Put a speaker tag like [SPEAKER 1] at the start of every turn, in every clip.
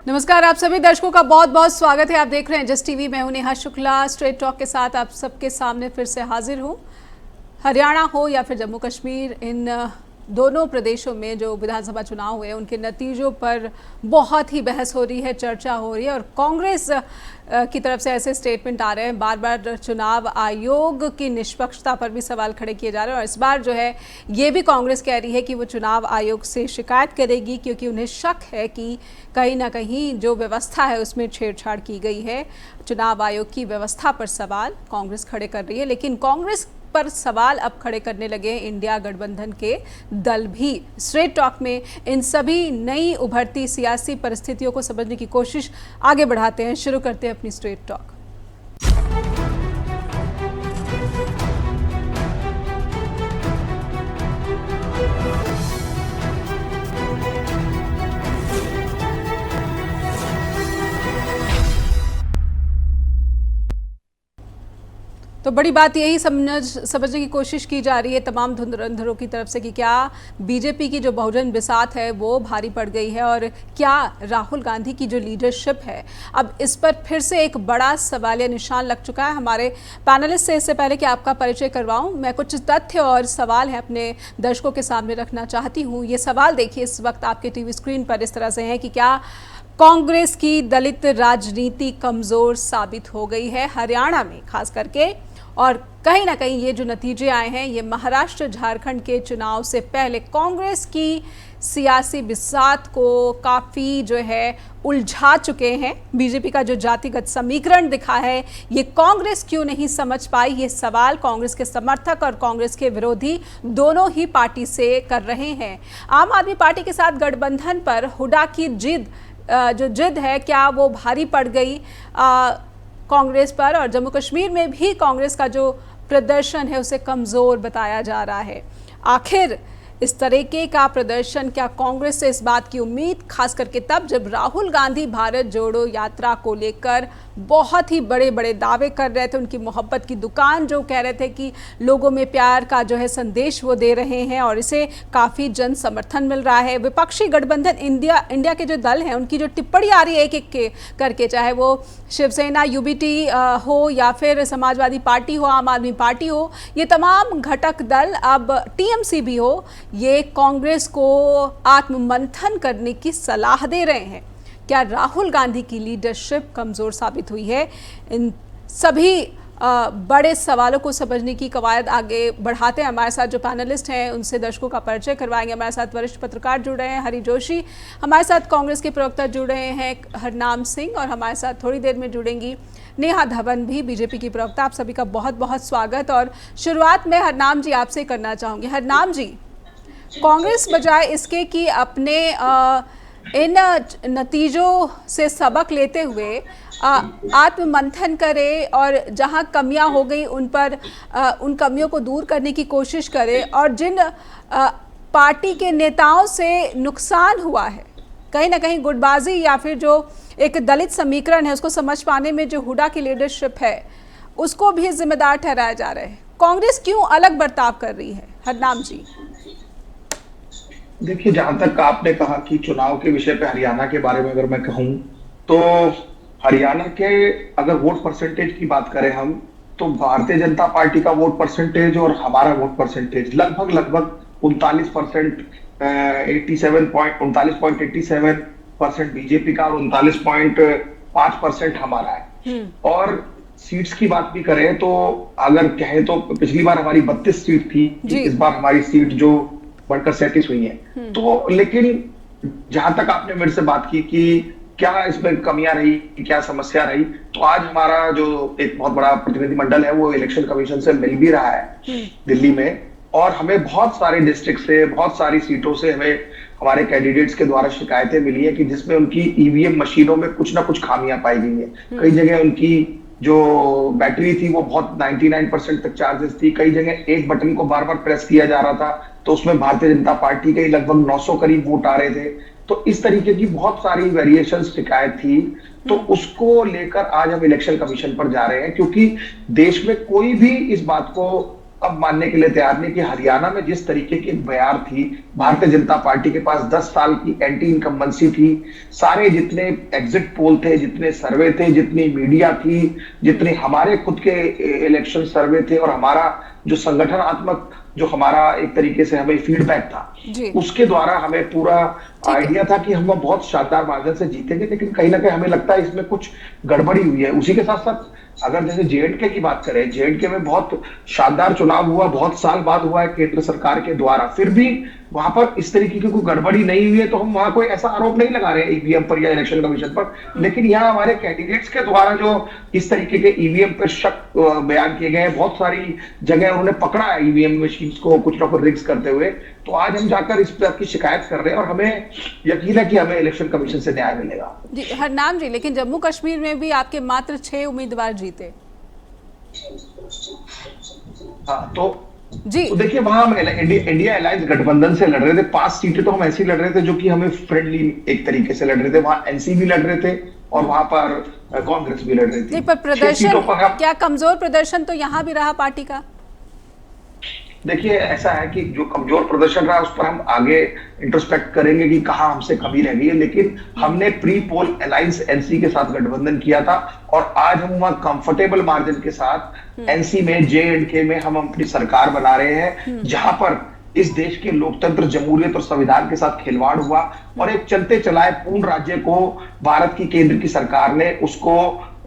[SPEAKER 1] नमस्कार, आप सभी दर्शकों का बहुत बहुत स्वागत है। आप देख रहे हैं जस्ट टीवी। मैं हूं नेहा शुक्ला। स्ट्रेट टॉक के साथ आप सबके सामने फिर से हाजिर हूं। हरियाणा हो या फिर जम्मू कश्मीर, इन दोनों प्रदेशों में जो विधानसभा चुनाव हुए उनके नतीजों पर बहुत ही बहस हो रही है, चर्चा हो रही है और कांग्रेस की तरफ से ऐसे स्टेटमेंट आ रहे हैं। बार बार चुनाव आयोग की निष्पक्षता पर भी सवाल खड़े किए जा रहे हैं और इस बार जो है ये भी कांग्रेस कह रही है कि वो चुनाव आयोग से शिकायत करेगी क्योंकि उन्हें शक है कि कहीं ना कहीं जो व्यवस्था है उसमें छेड़छाड़ की गई है। चुनाव आयोग की व्यवस्था पर सवाल कांग्रेस खड़े कर रही है, लेकिन कांग्रेस पर सवाल अब खड़े करने लगे इंडिया गठबंधन के दल भी। स्ट्रेट टॉक में इन सभी नई उभरती सियासी परिस्थितियों को समझने की कोशिश आगे बढ़ाते हैं। शुरू करते हैं अपनी स्ट्रेट टॉक। तो बड़ी बात यही समझने की कोशिश की जा रही है तमाम धुरंधरों की तरफ से कि क्या बीजेपी की जो बहुजन बिसात है वो भारी पड़ गई है और क्या राहुल गांधी की जो लीडरशिप है अब इस पर फिर से एक बड़ा सवालिया निशान लग चुका है। हमारे पैनलिस्ट से इससे पहले कि आपका परिचय करवाऊं, मैं कुछ तथ्य और सवाल हैं अपने दर्शकों के सामने रखना चाहती हूँ। ये सवाल देखिए इस वक्त आपके टीवी स्क्रीन पर इस तरह से है कि क्या कांग्रेस की दलित राजनीति कमजोर साबित हो गई है हरियाणा में खास करके, और कहीं ना कहीं ये जो नतीजे आए हैं ये महाराष्ट्र झारखंड के चुनाव से पहले कांग्रेस की सियासी बिसात को काफ़ी जो है उलझा चुके हैं। बीजेपी का जो जातिगत समीकरण दिखा है ये कांग्रेस क्यों नहीं समझ पाई, ये सवाल कांग्रेस के समर्थक और कांग्रेस के विरोधी दोनों ही पार्टी से कर रहे हैं। आम आदमी पार्टी के साथ गठबंधन पर हुड्डा की जिद है, क्या वो भारी पड़ गई कांग्रेस पर, और जम्मू कश्मीर में भी कांग्रेस का जो प्रदर्शन है उसे कमज़ोर बताया जा रहा है। आखिर इस तरीके का प्रदर्शन क्या कांग्रेस से इस बात की उम्मीद, खास करके तब जब राहुल गांधी भारत जोड़ो यात्रा को लेकर बहुत ही बड़े बड़े दावे कर रहे थे, उनकी मोहब्बत की दुकान जो कह रहे थे कि लोगों में प्यार का जो है संदेश वो दे रहे हैं और इसे काफ़ी जन समर्थन मिल रहा है। विपक्षी गठबंधन इंडिया के जो दल हैं उनकी जो टिप्पणी आ रही है एक एक के करके, चाहे वो शिवसेना यूबीटी हो या फिर समाजवादी पार्टी हो, आम आदमी पार्टी हो, ये तमाम घटक दल, अब टीएमसी भी हो, ये कांग्रेस को आत्ममंथन करने की सलाह दे रहे हैं। क्या राहुल गांधी की लीडरशिप कमज़ोर साबित हुई है? इन सभी बड़े सवालों को समझने की कवायद आगे बढ़ाते हैं। हमारे साथ जो पैनलिस्ट हैं उनसे दर्शकों का परिचय करवाएंगे। हमारे साथ वरिष्ठ पत्रकार जुड़ रहे हैं हरि जोशी, हमारे साथ कांग्रेस के प्रवक्ता जुड़ रहे हैं हरनाम सिंह, और हमारे साथ थोड़ी देर में जुड़ेंगी नेहा धवन भी, बीजेपी की प्रवक्ता। आप सभी का बहुत बहुत स्वागत। और शुरुआत में हरनाम जी आपसे करना चाहूँगी। हरनाम जी, कांग्रेस बजाय इसके कि अपने इन नतीजों से सबक लेते हुए आत्ममंथन करे और जहां कमियां हो गई उन पर उन कमियों को दूर करने की कोशिश करे, और जिन पार्टी के नेताओं से नुकसान हुआ है, कहीं ना कहीं गुटबाजी या फिर जो एक दलित समीकरण है उसको समझ पाने में जो हुड्डा की लीडरशिप है उसको भी जिम्मेदार ठहराया जा रहा है, कांग्रेस क्यों अलग बर्ताव कर रही है? हरनाम जी।
[SPEAKER 2] देखिए, जहां तक आपने कहा कि चुनाव के विषय पे हरियाणा के बारे में अगर मैं कहूं तो हरियाणा के अगर वोट परसेंटेज की बात करें हम, तो भारतीय जनता पार्टी का वोट परसेंटेज और हमारा वोट परसेंटेज लगभग 39%, 39.87% बीजेपी का और 39.5% हमारा है। और सीट्स की बात भी करें तो अगर कहें तो पिछली बार हमारी 32 सीट थी, इस बार हमारी सीट जो बढ़कर 37 हुई है। तो लेकिन जहां तक आपने मेरे से बात की कि क्या इसमें कमियां रही, क्या समस्या रही, तो आज हमारा जो एक बहुत बड़ा प्रतिनिधिमंडल है वो इलेक्शन कमीशन से मिल भी रहा है दिल्ली में, और हमें बहुत सारे डिस्ट्रिक्ट से, बहुत सारी सीटों से हमें हमारे कैंडिडेट्स के द्वारा शिकायतें मिली है कि जिसमें उनकी ईवीएम मशीनों में कुछ ना कुछ खामियां पाई गई है। कई जगह उनकी जो बैटरी थी वो बहुत 99% तक चार्जेस थी, कई जगह एक बटन को बार बार प्रेस किया जा रहा था तो उसमें भारतीय जनता पार्टी के लगभग 900 करीब वोट आ रहे थे। तो इस तरीके की बहुत सारी वेरिएशन शिकायत थी, तो उसको लेकर आज हम इलेक्शन कमीशन पर जा रहे हैं, क्योंकि देश में कोई भी इस बात को अब मानने के लिए तैयार नहीं कि हरियाणा में जिस तरीके की बयार थी, भारतीय जनता पार्टी के पास 10 साल की एंटी इनकम्बेंसी थी, सारे जितने एग्जिट पोल थे, जितने सर्वे थे, जितनी मीडिया थी, जितने हमारे खुद के इलेक्शन सर्वे थे, और हमारा जो संगठनात्मक जो हमारा एक तरीके से हमें फीडबैक था, उसके द्वारा हमें पूरा आइडिया था कि हम बहुत शानदार मार्जिन से जीतेंगे। लेकिन कहीं ना कहीं हमें लगता है इसमें कुछ गड़बड़ी हुई है। उसी के साथ साथ अगर जैसे जेएंडके की बात करें, जेएंडके में बहुत शानदार चुनाव हुआ, बहुत साल बाद हुआ है केंद्र सरकार के द्वारा, फिर भी वहां पर इस तरीके की कोई गड़बड़ी नहीं हुई है। तो हम वहां कोई ऐसा आरोप नहीं लगा रहे हैं ईवीएम पर या इलेक्शन कमीशन पर, लेकिन यहाँ हमारे कैंडिडेट्स के द्वारा जो इस तरीके के ईवीएम पर शक बयान किए गए हैं, बहुत सारी जगह उन्होंने पकड़ा है ईवीएम मशीन को कुछ ना कुछ रिग्स करते हुए। तो आज हम जाकर इस बात की शिकायत कर रहे हैं, और हमें यकीन है कि हमें इलेक्शन कमीशन से न्याय मिलेगा।
[SPEAKER 1] जी हरनाम जी, लेकिन जम्मू कश्मीर में भी आपके मात्र 6 उम्मीदवार जीते।
[SPEAKER 2] हाँ तो
[SPEAKER 1] जी,
[SPEAKER 2] तो देखिए, वहां हम इंडिया अलायंस गठबंधन से लड़ रहे थे। 5 सीटें तो हम ऐसी लड़ रहे थे जो कि हमें फ्रेंडली एक तरीके से लड़ रहे थे। वहां एनसी भी लड़ रहे थे और वहां पर कांग्रेस भी लड़ रही थी।
[SPEAKER 1] पर प्रदर्शन क्या कमजोर प्रदर्शन तो यहाँ भी रहा पार्टी का?
[SPEAKER 2] देखिए, ऐसा है कि जो कमजोर प्रदर्शन रहा उस पर हम आगे इंट्रोस्पेक्ट करेंगे कि कहां हमसे कमी रह गई है। लेकिन हमने प्री पोल अलायंस एनसी के साथ गठबंधन किया था, और आज हम वहां कंफर्टेबल मार्जिन के साथ एनसी में, जेएंडके में हम अपनी सरकार बना रहे हैं, जहां पर इस देश के लोकतंत्र, जमहूरियत और संविधान के साथ खिलवाड़ हुआ, और एक चलते चलाए पूर्ण राज्य को भारत की केंद्र की सरकार ने उसको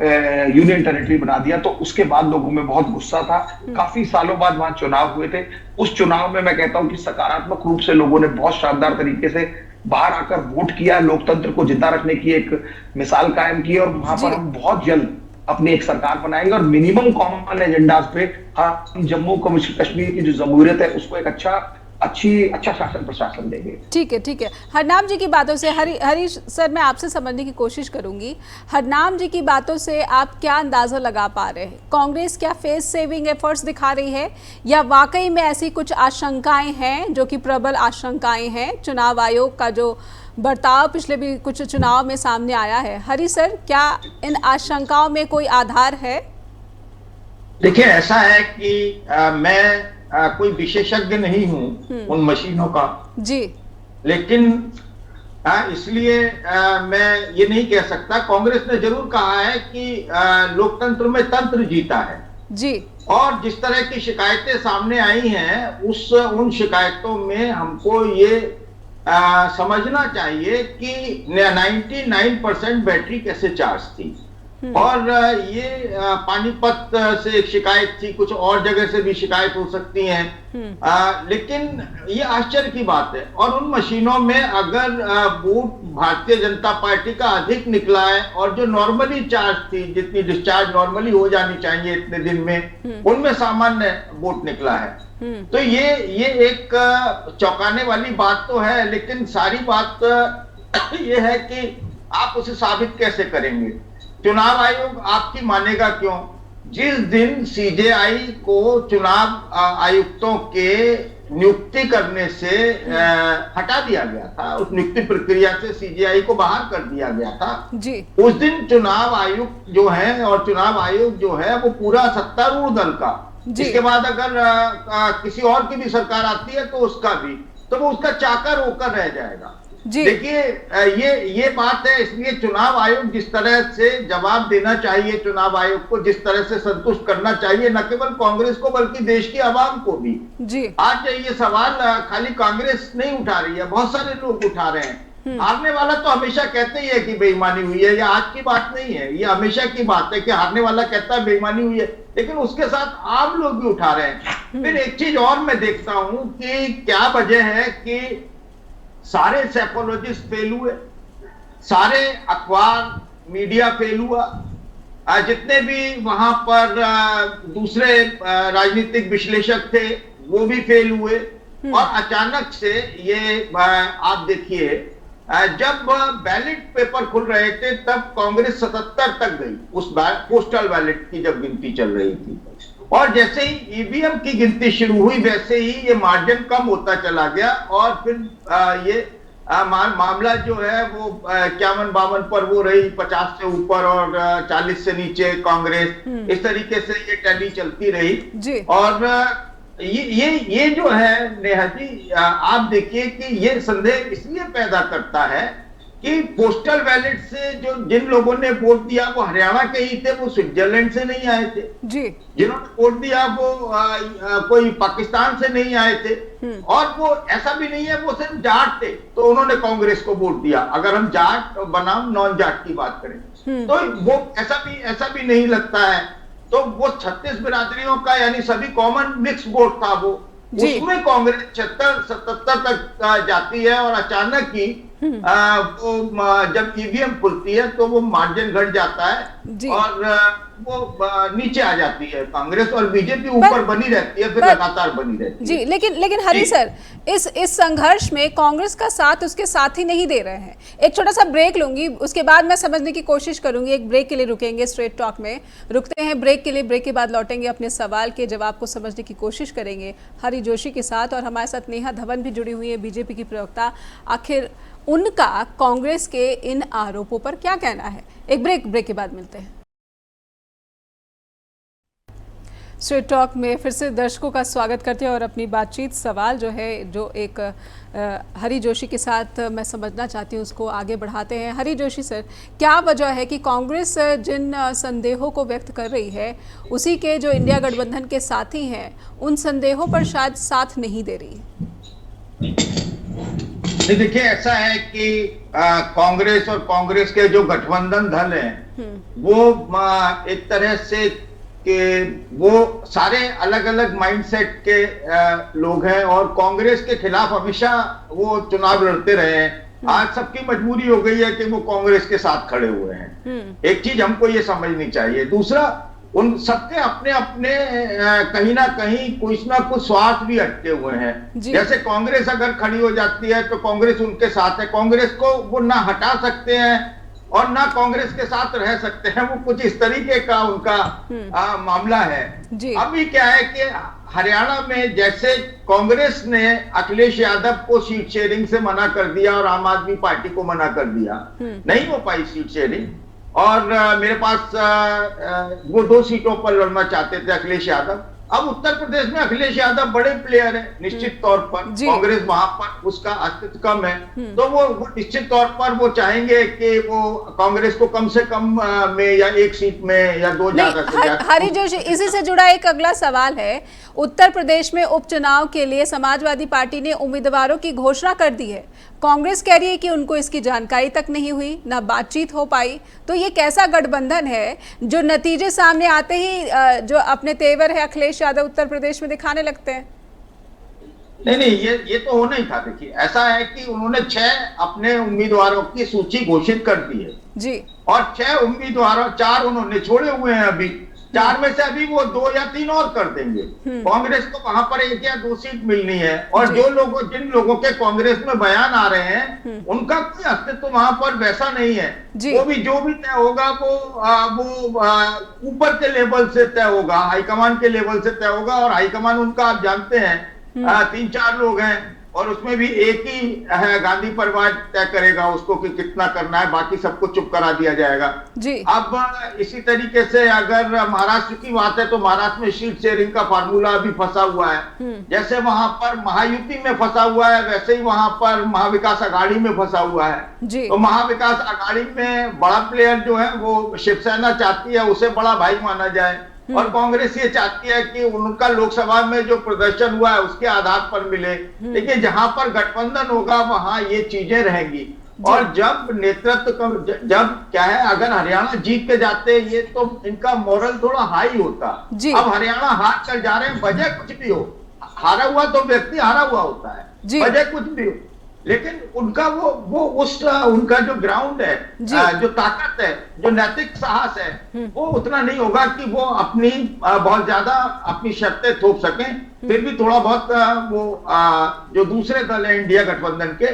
[SPEAKER 2] यूनियन टेरिटरी बना दिया। तो उसके बाद लोगों में बहुत गुस्सा था। काफी सालों बाद वहां चुनाव हुए थे। उस चुनाव में मैं कहता हूं कि सकारात्मक रूप से लोगों ने बहुत शानदार तरीके से बाहर आकर वोट किया, लोकतंत्र को जिंदा रखने की एक मिसाल कायम की, और वहां पर हम बहुत जल्द अपनी एक सरकार बनाएंगे, और मिनिमम कॉमन एजेंडास पे हम जम्मू कश्मीर की जो जमहूरियत है उसको एक अच्छा शासन प्रशासन देंगे।
[SPEAKER 1] ठीक है। हरनाम जी की बातों से हरी सर, मैं आपसे समझने की कोशिश करूंगी। हरनाम जी की बातों से आप क्या अंदाजा लगा पा रहे हैं? कांग्रेस क्या फेस सेविंग एफर्ट्स दिखा रही है, या वाकई में ऐसी कुछ आशंकाएं हैं जो कि प्रबल आशंकाएं हैं? चुनाव आयोग का जो बर्ताव पिछले भी कुछ चुनाव में सामने आया है, हरी सर, क्या इन आशंकाओं में कोई आधार है?
[SPEAKER 3] देखिए, ऐसा है कि मैं कोई विशेषज्ञ नहीं हूं उन मशीनों का
[SPEAKER 1] जी,
[SPEAKER 3] लेकिन इसलिए मैं ये नहीं कह सकता। कांग्रेस ने जरूर कहा है कि लोकतंत्र में तंत्र जीता है
[SPEAKER 1] जी, और
[SPEAKER 3] जिस तरह की शिकायतें सामने आई हैं उन शिकायतों में हमको ये समझना चाहिए कि 99% बैटरी कैसे चार्ज थी, और ये पानीपत से एक शिकायत थी, कुछ और जगह से भी शिकायत हो सकती है। लेकिन ये आश्चर्य की बात है। और उन मशीनों में अगर वोट भारतीय जनता पार्टी का अधिक निकला है, और जो नॉर्मली चार्ज थी, जितनी डिस्चार्ज नॉर्मली हो जानी चाहिए इतने दिन में, उनमें सामान्य वोट निकला है। तो ये एक चौंकाने वाली बात तो है, लेकिन सारी बात ये है कि आप उसे साबित कैसे करेंगे? चुनाव आयोग आपकी मानेगा क्यों? जिस दिन सीजेआई को चुनाव आयुक्तों के नियुक्ति करने से हटा दिया गया था, उस नियुक्ति प्रक्रिया से सीजेआई को बाहर कर दिया गया था
[SPEAKER 1] जी,
[SPEAKER 3] उस दिन चुनाव आयुक्त जो है और चुनाव आयोग जो है वो पूरा सत्तारूढ़ दल का, इसके बाद अगर किसी और की भी सरकार आती है तो उसका भी, तो वो उसका चाकर होकर रह जाएगा। देखिए, ये बात है। इसलिए चुनाव आयोग जिस तरह से जवाब देना चाहिए, चुनाव आयोग को जिस तरह से संतुष्ट करना चाहिए, न केवल कांग्रेस को बल्कि देश की आवाम को भी जी। आज ये सवाल खाली कांग्रेस नहीं उठा रही है, बहुत सारे लोग उठा रहे हैं। हारने वाला तो हमेशा कहते ही है कि बेईमानी हुई है, ये आज की बात नहीं है, ये हमेशा की बात है कि हारने वाला कहता है बेईमानी हुई है, लेकिन उसके साथ आम लोग भी उठा रहे हैं। फिर एक चीज और मैं देखता हूं कि क्या वजह है कि सारे साइकोलॉजिस्ट फेल हुए, सारे अखबार मीडिया फेल हुआ, जितने भी वहां पर दूसरे राजनीतिक विश्लेषक थे वो भी फेल हुए, और अचानक से ये आप देखिए, जब बैलेट पेपर खुल रहे थे तब कांग्रेस 77 तक गई, उस पोस्टल बैलेट की जब गिनती चल रही थी, और जैसे ही ईवीएम की गिनती शुरू हुई वैसे ही ये मार्जिन कम होता चला गया, और फिर ये मामला जो है वो 51-52 पर वो रही, 50 से ऊपर और 40 से नीचे कांग्रेस, इस तरीके से ये टैली चलती रही। और ये जो है नेहा जी, आप देखिए कि ये संदेह इसलिए पैदा करता है कि पोस्टल बैलेट से जो जिन लोगों ने वोट दिया वो हरियाणा के ही थे, वो स्विट्जरलैंड से नहीं आए थे
[SPEAKER 1] जी।
[SPEAKER 3] जिन्होंने वोट दिया वो कोई पाकिस्तान से नहीं आए थे, और वो ऐसा भी नहीं है वो सिर्फ जाट थे तो उन्होंने कांग्रेस को वोट दिया। अगर हम जाट बनाम नॉन जाट की बात करें तो वो ऐसा भी नहीं लगता है। तो वो 36 बिरादरियों का यानी सभी कॉमन मिक्स वोट था वो, उसमें कांग्रेस 76-77 तक जाती है और अचानक ही वो जब ईवीएम खुलती है तो वो मार्जिन घट जाता है और वो नीचे आ जाती है कांग्रेस, और बीजेपी ऊपर बनी रहती है, फिर लगातार बनी रहती है।
[SPEAKER 1] जी, लेकिन हरी सर, इस संघर्ष में कांग्रेस का साथ उसके साथ ही नहीं दे रहे हैं। एक छोटा सा ब्रेक लूंगी, उसके बाद मैं समझने की कोशिश करूंगी। एक ब्रेक के लिए रुकेंगे, स्ट्रेट टॉक में रुकते हैं ब्रेक के लिए। ब्रेक के बाद लौटेंगे, अपने सवाल के जवाब को समझने की कोशिश करेंगे हरी जोशी के साथ, और हमारे साथ नेहा धवन भी जुड़ी हुई है, बीजेपी की प्रवक्ता। आखिर उनका कांग्रेस के इन आरोपों पर क्या कहना है? एक ब्रेक के बाद मिलते हैं। स्ट्रेट टॉक में फिर से दर्शकों का स्वागत करते हैं और अपनी बातचीत, सवाल जो है जो एक हरी जोशी के साथ मैं समझना चाहती हूँ उसको आगे बढ़ाते हैं। हरी जोशी सर, क्या वजह है कि कांग्रेस जिन संदेहों को व्यक्त कर रही है उसी के जो इंडिया गठबंधन के साथी हैं उन संदेहों पर शायद साथ नहीं दे रही है?
[SPEAKER 3] देखिए, ऐसा है कि कांग्रेस और कांग्रेस के जो गठबंधन दल हैं वो एक तरह से कि वो सारे अलग अलग माइंडसेट के लोग हैं और कांग्रेस के खिलाफ हमेशा वो चुनाव लड़ते रहे हैं। आज सबकी मजबूरी हो गई है कि वो कांग्रेस के साथ खड़े हुए हैं। एक चीज हमको ये समझनी चाहिए। दूसरा, उन सबके अपने अपने कहीं ना कहीं कुछ ना कुछ स्वार्थ भी अटके हुए हैं। जैसे कांग्रेस अगर खड़ी हो जाती है तो कांग्रेस उनके साथ है, कांग्रेस को वो ना हटा सकते हैं और ना कांग्रेस के साथ रह सकते हैं। वो कुछ इस तरीके का उनका मामला है। अभी क्या है कि हरियाणा में जैसे कांग्रेस ने अखिलेश यादव को सीट शेयरिंग से मना कर दिया और आम आदमी पार्टी को मना कर दिया, नहीं हो पाई सीट शेयरिंग, और मेरे पास वो 2 सीटों पर लड़ना चाहते थे अखिलेश यादव। अब उत्तर प्रदेश में अखिलेश यादव बड़े प्लेयर है निश्चित तौर पर, कांग्रेस वहां पर उसका अस्तित्व कम है, तो वो निश्चित तौर पर वो चाहेंगे कि वो कांग्रेस को कम से कम में या 1 सीट में या 2 ज्यादा से ज्यादा।
[SPEAKER 1] हरी जोशी, इसी से जुड़ा एक अगला सवाल है। उत्तर प्रदेश में उपचुनाव के लिए समाजवादी पार्टी ने उम्मीदवारों की घोषणा कर दी है। कांग्रेस कह रही है कि उनको इसकी जानकारी तक नहीं हुई, ना बातचीत हो पाई। तो ये कैसा गठबंधन है जो नतीजे सामने आते ही जो अपने तेवर है अखिलेश यादव उत्तर प्रदेश में दिखाने लगते हैं?
[SPEAKER 3] नहीं, ये तो होना ही था। देखिए, ऐसा है कि उन्होंने 6 अपने उम्मीदवारों की सूची घोषित कर दी है जी, और 6 उम्मीदवारों 4 उन्होंने छोड़े हुए हैं। अभी 4 में से अभी वो 2 या 3 और कर देंगे। कांग्रेस को वहां पर 1 या 2 सीट मिलनी है, और जिन लोगों के कांग्रेस में बयान आ रहे हैं उनका कोई अस्तित्व वहां पर वैसा नहीं है। वो भी जो भी तय होगा वो ऊपर के लेवल से तय होगा, हाईकमान के लेवल से तय होगा, और हाईकमान उनका आप जानते हैं 3-4 लोग हैं, और उसमें भी एक ही है, गांधी परिवार तय करेगा उसको कि कितना करना है, बाकी सबको चुप करा दिया जाएगा जी। अब इसी तरीके से अगर महाराष्ट्र की बात है तो महाराष्ट्र में सीट शेयरिंग का फार्मूला अभी फंसा हुआ है। जैसे वहां पर महायुति में फंसा हुआ है वैसे ही वहां पर महाविकास आघाड़ी में फंसा हुआ है। तो महाविकास आघाड़ी में बड़ा प्लेयर जो है वो शिवसेना चाहती है उसे बड़ा भाई माना जाए, और कांग्रेस ये चाहती है कि उनका लोकसभा में जो प्रदर्शन हुआ है उसके आधार पर मिले। लेकिन जहां पर गठबंधन होगा वहां ये चीजें रहेंगी, और जब नेतृत्व जब क्या है, अगर हरियाणा जीत के जाते ये तो इनका मोरल थोड़ा हाई होता। अब हरियाणा हार कर जा रहे हैं, वजह कुछ भी हो, हारा हुआ तो व्यक्ति हारा हुआ होता है, वजह कुछ भी हो, लेकिन उनका उनका जो ग्राउंड है, जो ताकत है, जो नैतिक साहस है, वो उतना नहीं होगा कि वो अपनी बहुत ज्यादा अपनी शर्तें थोप सकें। फिर भी थोड़ा बहुत जो दूसरे दल है इंडिया गठबंधन के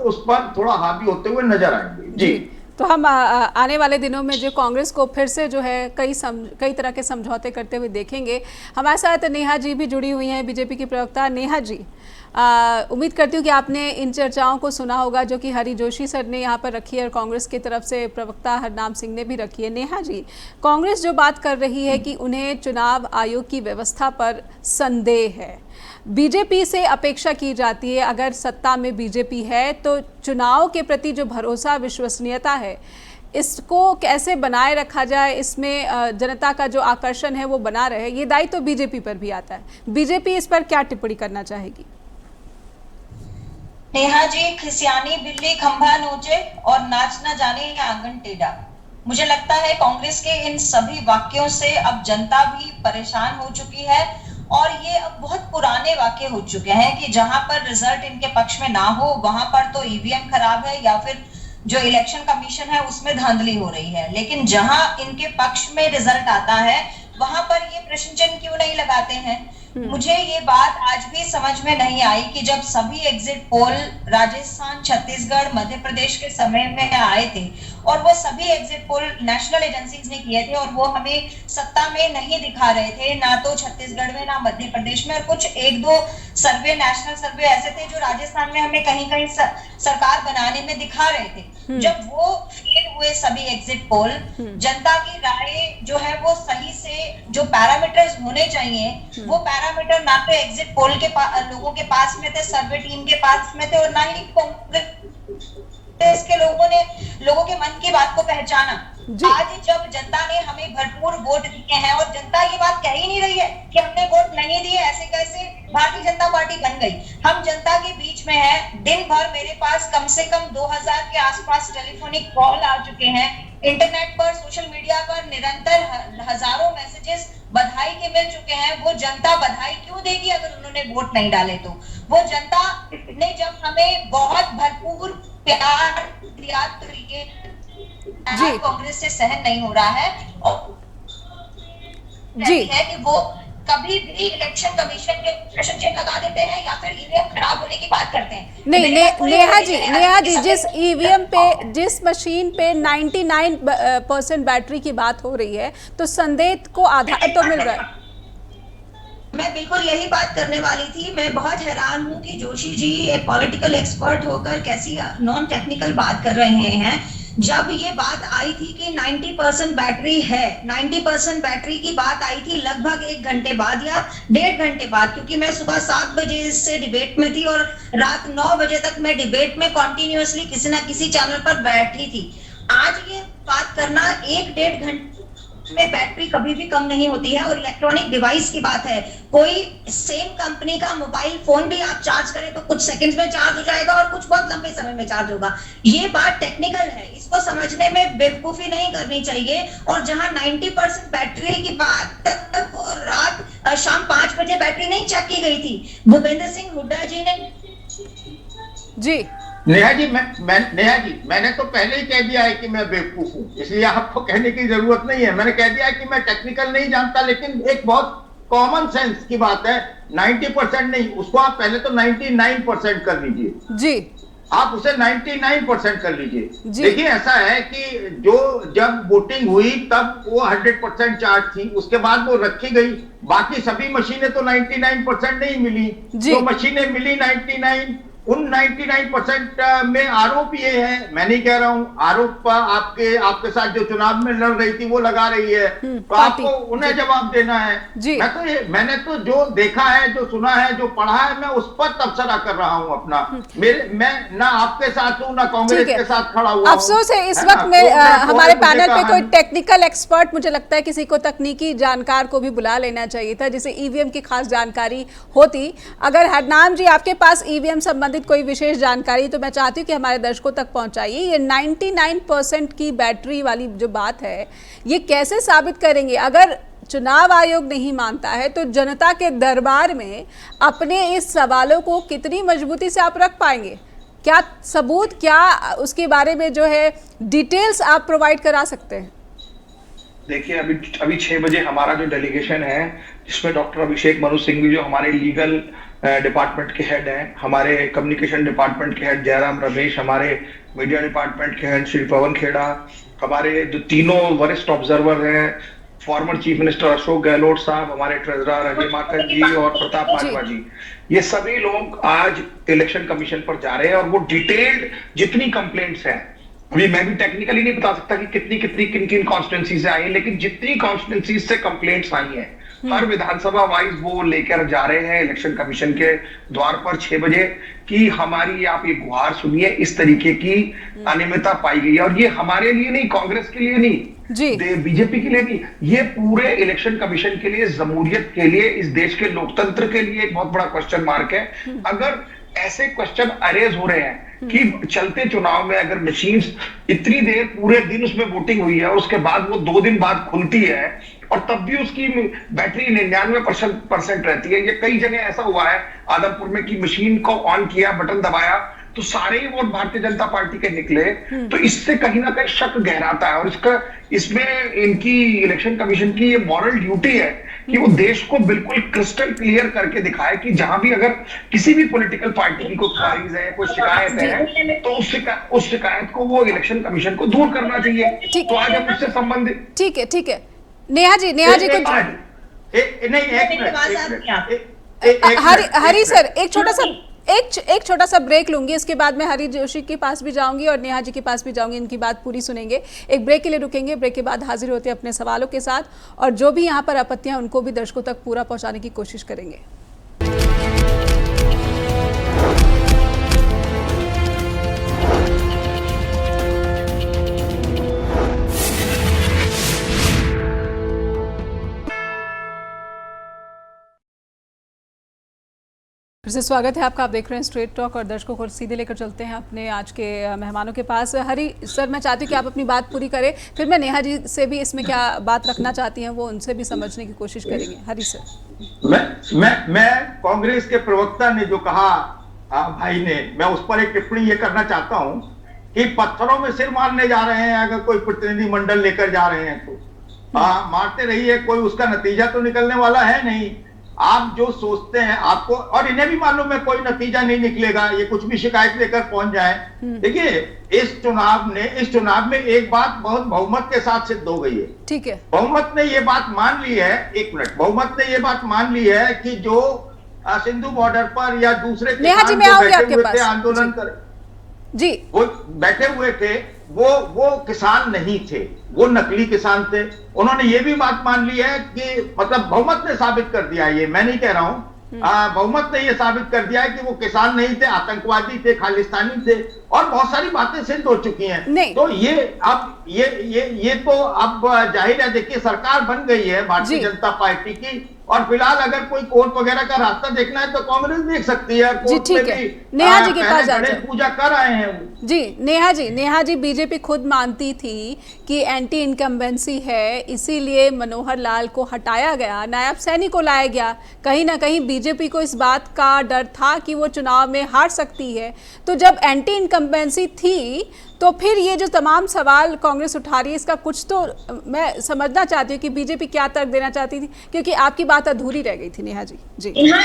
[SPEAKER 3] उस पर थोड़ा हावी होते हुए नजर आएंगे जी।
[SPEAKER 1] तो हम आने वाले दिनों में जो कांग्रेस को फिर से जो है कई तरह के समझौते करते हुए देखेंगे। हमारे साथ नेहा जी भी जुड़ी हुई हैं, बीजेपी की प्रवक्ता। नेहा जी, उम्मीद करती हूँ कि आपने इन चर्चाओं को सुना होगा जो कि हरि जोशी सर ने यहाँ पर रखी है और कांग्रेस की तरफ से प्रवक्ता हरनाम सिंह ने भी रखी है। नेहा जी, कांग्रेस जो बात कर रही है कि उन्हें चुनाव आयोग की व्यवस्था पर संदेह है, बीजेपी से अपेक्षा की जाती है अगर सत्ता में बीजेपी है तो चुनाव के प्रति जो भरोसा विश्वसनीयता है इसको कैसे बनाए रखा जाए, इसमें जनता का जो आकर्षण है वो बना रहे, ये दायित्व तो बीजेपी पर भी आता है। बीजेपी इस पर क्या टिप्पणी करना चाहेगी?
[SPEAKER 4] नेहा जी, खिसियानी बिल्ली खंभा नोचे और नाच न जाने या आंगन टेढ़ा। मुझे लगता है कांग्रेस के इन सभी वाक्यों से अब जनता भी परेशान हो चुकी है और ये अब बहुत पुराने वाक्य हो चुके हैं कि जहां पर रिजल्ट इनके पक्ष में ना हो वहां पर तो ईवीएम खराब है या फिर जो इलेक्शन कमीशन है उसमें धांधली हो रही है, लेकिन जहां इनके पक्ष में रिजल्ट आता है वहां पर ये प्रश्न चिन्ह क्यों नहीं लगाते हैं। मुझे ये बात आज भी समझ में नहीं आई कि जब सभी एग्जिट पोल राजस्थान, छत्तीसगढ़, मध्य प्रदेश के समय में आए थे और वो सभी एग्जिट पोल नेशनल एजेंसीज ने किए थे और वो हमें सत्ता में नहीं दिखा रहे थे, ना तो छत्तीसगढ़ में ना मध्य प्रदेश में, और कुछ एक दो सर्वे, नेशनल सर्वे ऐसे थे जो राजस्थान में हमें कहीं कहीं सरकार बनाने में दिखा रहे थे। जब वो फेल हुए सभी एग्जिट पोल, जनता की राय जो है वो सही से जो पैरामीटर्स होने चाहिए वो पैरामीटर ना तो एग्जिट पोल के लोगों के पास में थे, सर्वे टीम के पास में थे, और ना ही कांग्रेस के लोगों के मन की बात को पहचाना। आज जब जनता ने हमें भरपूर वोट दिए हैं और जनता ये बात कह ही नहीं रही है कि हमने वोट नहीं दिए, ऐसे कैसे भारतीय जनता पार्टी बन गई। हम जनता के बीच में है, दिन भर मेरे पास कम से कम 2000 के आसपास टेलीफोनिक कॉल आ चुके हैं, इंटरनेट पर, सोशल मीडिया पर निरंतर हजारों मैसेजेस बधाई के मिल चुके हैं। वो जनता बधाई क्यों देगी अगर उन्होंने वोट नहीं डाले तो? वो जनता ने जब हमें बहुत भरपूर प्यार दिया तो ये कांग्रेस से सहन नहीं हो रहा है और है कि वो कभी भी इलेक्शन कमीशन के प्रश्न चिन्ह लगा देते हैं या फिर ईवीएम खराब होने की बात करते हैं।
[SPEAKER 1] नहीं, नेहा जी, जिस ईवीएम पे, जिस मशीन पे 99% बैटरी की बात हो रही है तो संदेह को आधार तो मिल रहा है।
[SPEAKER 4] मैं बिल्कुल यही बात करने वाली थी। मैं बहुत हैरान हूँ कि जोशी जी एक पॉलिटिकल एक्सपर्ट होकर कैसी नॉन टेक्निकल बात कर रहे हैं। जब ये बात आई थी कि 90% बैटरी है, 90% बैटरी की बात आई थी लगभग 1 घंटे बाद या 1.5 घंटे बाद, क्योंकि मैं सुबह 7 बजे से डिबेट में थी और रात 9 बजे तक मैं डिबेट में कॉन्टिन्यूअसली किसी ना किसी चैनल पर बैठी थी। आज ये बात करना 1-1.5 घंटे में बैटरी कभी भी कम नहीं होती है और इलेक्ट्रॉनिक डिवाइस की बात है। कोई सेम कंपनी का मोबाइल फोन भी आप चार्ज करें तो कुछ सेकंड्स में चार्ज हो जाएगा और कुछ बहुत लंबे समय में चार्ज होगा। ये बात टेक्निकल है, इसको समझने में बेवकूफी नहीं करनी चाहिए। और जहां 90% बैटरी की बात रात शाम 5 बजे बैटरी नहीं चेक की गई थी। भूपेंद्र सिंह हुड्डा जी ने
[SPEAKER 1] जी
[SPEAKER 3] नेहा जी, मैंने तो पहले ही कह दिया है कि मैं बेवकूफ हूं, इसलिए आपको कहने की जरूरत नहीं है। मैंने कह दिया है कि मैं टेक्निकल नहीं जानता, लेकिन एक बहुत कॉमन सेंस की बात है। 90% नहीं, उसको आप पहले तो 99% कर लीजिए जी, आप उसे 99% कर लीजिए। देखिए ऐसा है कि जो जब वोटिंग हुई तब वो 100% चार्ज थी, उसके बाद वो रखी गई। बाकी सभी मशीनें तो 99% नहीं मिली, तो मशीनें मिली 99। उन 99% में आरोप ये है, मैं नहीं कह रहा हूं, आरोप आपके साथ जो चुनाव में लड़ रही थी वो लगा रही है, तो आपको उन्हें जवाब देना है। मैंने तो जो देखा है, जो सुना है, जो पढ़ा है, मैं उस पर तबसरा कर रहा हूं अपना। मैं ना आपके साथ हूं ना कांग्रेस के साथ खड़ा हुआ।
[SPEAKER 1] अफसोस है इस वक्त में हमारे पैनल पे कोई टेक्निकल एक्सपर्ट, मुझे लगता है किसी को तकनीकी जानकार को भी बुला लेना चाहिए था जिसे ईवीएम की खास जानकारी होती। अगर हरनाम जी आपके पास ईवीएम संबंधित कोई विशेष जानकारी तो मैं चाहती हूँ कि हमारे दर्शकों तक पहुंचाइए। ये 99% की बैटरी वाली जो बात है ये कैसे साबित करेंगे? अगर चुनाव आयोग नहीं मानता है तो जनता के दरबार में अपने इस सवालों को कितनी मजबूती से आप रख पाएंगे? क्या सबूत, क्या उसके बारे में जो है डिटेल्स आप प्रोवाइड करा सकते हैं?
[SPEAKER 2] देखिए अभी 6 बजे हमारा जो डेलीगेशन है जिसमें डॉक्टर अभिषेक मनु सिंह भी जो हमारे लीगल डिपार्टमेंट के हेड हैं, हमारे कम्युनिकेशन डिपार्टमेंट के हेड जयराम रमेश, हमारे मीडिया डिपार्टमेंट के हेड श्री पवन खेड़ा, हमारे जो तीनों वरिष्ठ ऑब्जर्वर हैं former chief minister Ashok Gehlot साहब, हमारे ट्रेजरर अजय माकन जी और प्रताप माजवा जी, ये सभी लोग आज इलेक्शन कमीशन पर जा रहे हैं और वो डिटेल्ड जितनी कंप्लेंट्स हैं, अभी मैं भी टेक्निकली नहीं बता सकता कि कितनी कितनी किन किन कॉन्स्टिट्यूंसी से आई है, लेकिन जितनी कॉन्स्टिट्यूंसी से कंप्लेंट्स आई हैं हर विधानसभा वाइज वो लेकर जा रहे हैं इलेक्शन कमीशन के द्वार पर 6 बजे कि हमारी आप ये गुहार सुनिए, इस तरीके की अनियमितता पाई गई है। और ये हमारे लिए नहीं, कांग्रेस के लिए नहीं, बीजेपी के लिए नहीं, ये पूरे इलेक्शन कमीशन के लिए, जमहूरियत के लिए, इस देश के लोकतंत्र के लिए एक बहुत बड़ा क्वेश्चन मार्क है। अगर ऐसे क्वेश्चन अरेज हो रहे हैं कि चलते चुनाव में अगर मशीन्स इतनी देर पूरे दिन उसमें वोटिंग हुई है और उसके बाद वो 2 दिन बाद खुलती है और तब भी उसकी बैटरी 99% रहती है। ये कई जगह ऐसा हुआ है आदमपुर में कि मशीन को ऑन किया, बटन दबाया तो सारे ही वोट भारतीय जनता पार्टी के निकले। तो इससे कहीं ना कहीं शक गहराता है और इसमें इनकी इलेक्शन कमीशन की ये मॉरल ड्यूटी है कि वो देश को बिल्कुल क्रिस्टल क्लियर करके दिखाए कि जहां भी अगर किसी भी पॉलिटिकल पार्टी की कोई ख्वाहिश है, कोई शिकायत है, तो उस शिकायत को वो इलेक्शन कमीशन को दूर करना चाहिए। तो आज हम उससे संबंधित
[SPEAKER 1] ठीक है नेहा जी कुछ हरी सर एक छोटा सा ब्रेक लूंगी, इसके बाद मैं हरी जोशी के पास भी जाऊंगी और नेहा जी के पास भी जाऊंगी, इनकी बात पूरी सुनेंगे। एक ब्रेक के लिए रुकेंगे, ब्रेक के बाद हाजिर होते हैं अपने सवालों के साथ और जो भी यहाँ पर आपत्तियां उनको भी दर्शकों तक पूरा पहुंचाने की कोशिश करेंगे। फिर से स्वागत है आपका, आप देख रहे हैं स्ट्रेट टॉक और दर्शकों को सीधे लेकर चलते हैं अपने आज के मेहमानों के पास। हरी सर, मैं चाहती हूँ कि आप अपनी बात पूरी करें, फिर मैं नेहा जी से भी इसमें क्या बात रखना चाहती हैं वो उनसे भी समझने की कोशिश करेंगे। हरी सर,
[SPEAKER 3] मैं कांग्रेस के प्रवक्ता ने जो कहा भाई ने, मैं उस पर एक टिप्पणी ये करना चाहता हूँ कि पत्थरों में सिर मारने जा रहे हैं अगर कोई प्रतिनिधि मंडल लेकर जा रहे हैं तो मारते रहिए, कोई उसका नतीजा तो निकलने वाला है नहीं। आप जो सोचते हैं आपको, और इन्हें भी मालूम है कोई नतीजा नहीं निकलेगा, ये कुछ भी शिकायत लेकर पहुंच जाए। देखिए इस चुनाव में एक बात बहुत बहुमत के साथ सिद्ध हो गई है। ठीक है, बहुमत ने ये बात मान ली है, बहुमत ने ये बात मान ली है कि जो सिंधु बॉर्डर पर या दूसरे आंदोलन कर जी वो बैठे हुए थे, वो किसान नहीं थे, वो नकली किसान थे। उन्होंने ये भी बात मान ली है कि मतलब बहुमत ने साबित कर दिया, ये मैं नहीं कह रहा हूं, बहुमत ने ये साबित कर दिया है कि वो किसान नहीं थे, आतंकवादी थे, खालिस्तानी थे और बहुत सारी बातें सिद्ध हो चुकी हैं। तो ये अब ये तो अब जाहिर है, देखिए सरकार बन गई है भारतीय जनता पार्टी की और फिलहाल अगर कोई कोर्ट वगैरह का रास्ता देखना है तो कांग्रेस देख सकती है।
[SPEAKER 1] जी ठीक है, नेहा जी के पास
[SPEAKER 3] गणेश पूजा कर आए हैं
[SPEAKER 1] जी। नेहा जी बीजेपी खुद मानती थी कि एंटी इनकम्बेंसी है, इसीलिए मनोहर लाल को हटाया गया, नायब सैनी को लाया गया। कहीं ना कहीं बीजेपी को इस बात का डर था कि वो चुनाव में हार सकती है। तो जब एंटी इनकम्बेंसी थी तो फिर ये जो तमाम सवाल कांग्रेस उठा रही है, इसका कुछ तो मैं समझना चाहती हूँ कि बीजेपी क्या तर्क देना चाहती थी, क्योंकि आपकी बात अधूरी रह गई थी। नेहा जी
[SPEAKER 4] नेहा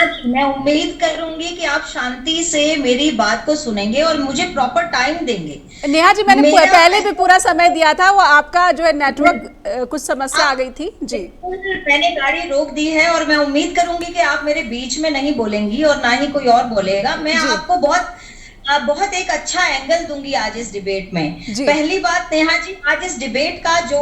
[SPEAKER 4] जी मैं उम्मीद करूंगी कि आप शांति से मेरी बात को सुनेंगे और मुझे प्रॉपर टाइम देंगे।
[SPEAKER 1] नेहा जी मैंने पहले भी पूरा समय दिया था, वो आपका जो है नेटवर्क कुछ समस्या आ गई थी जी।
[SPEAKER 4] मैंने गाड़ी रोक दी है और मैं उम्मीद करूंगी कि आप मेरे बीच में नहीं बोलेंगी और ना ही कोई और बोलेगा। मैं आपको बहुत एक अच्छा एंगल दूंगी आज इस डिबेट में। पहली बात नेहा जी, आज इस डिबेट का जो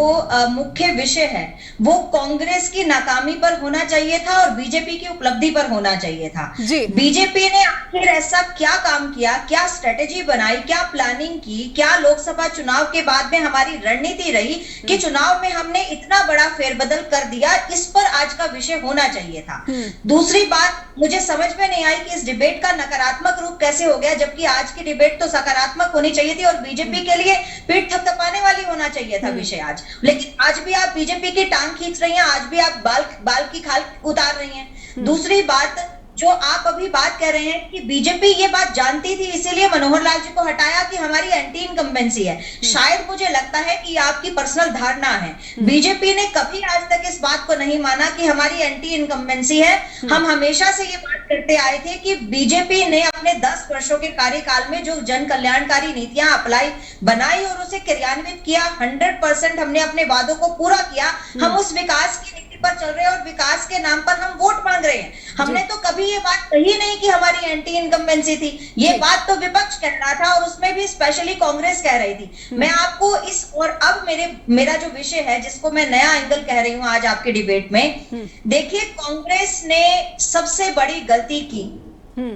[SPEAKER 4] मुख्य विषय है वो कांग्रेस की नाकामी पर होना चाहिए था और बीजेपी की उपलब्धि पर होना चाहिए था। बीजेपी ने आखिर ऐसा क्या काम किया, क्या स्ट्रेटेजी बनाई, क्या प्लानिंग की, क्या लोकसभा चुनाव के बाद में हमारी रणनीति रही कि चुनाव में हमने इतना बड़ा फेरबदल कर दिया, इस पर आज का विषय होना चाहिए था। दूसरी बात मुझे समझ में नहीं आई कि इस डिबेट का नकारात्मक रूप कैसे हो गया, जबकि आज की डिबेट तो सकारात्मक होनी चाहिए थी और बीजेपी के लिए पीठ थपथपाने वाली होना चाहिए था विषय आज। लेकिन आज भी आप बीजेपी की टांग खींच रही हैं, आज भी आप बाल की खाल उतार रही हैं। दूसरी बात,
[SPEAKER 5] जो आप अभी बात कर रहे हैं कि बीजेपी ये बात जानती थी इसीलिए मनोहर लाल जी को हटाया कि हमारी एंटी इनकम्बेंसी है, शायद मुझे लगता है कि आपकी पर्सनल धारणा है। बीजेपी ने कभी आज तक इस बात को नहीं माना कि हमारी एंटी इनकम्बेंसी है। हम हमेशा से ये बात करते आए थे कि बीजेपी ने अपने 10 वर्षों के कार्यकाल में जो जन कल्याणकारी नीतियां अप्लाई बनाई और उसे क्रियान्वित किया, 100% हमने अपने वादों को पूरा किया। हम उस विकास की पर चल रहे हैं और विकास के नाम पर हम वोट मांग रहे हैं। हमने तो कभी ये बात कही नहीं कि हमारी एंटी इनकम्बेंसी थी, ये बात तो विपक्ष कह रहा था और उसमें भी स्पेशली कांग्रेस कह रही थी। मैं आपको इस और अब मेरा जो विषय है जिसको मैं नया एंगल कह रही हूं आज आपकी डिबेट में, देखिए कांग्रेस ने सबसे बड़ी गलती की,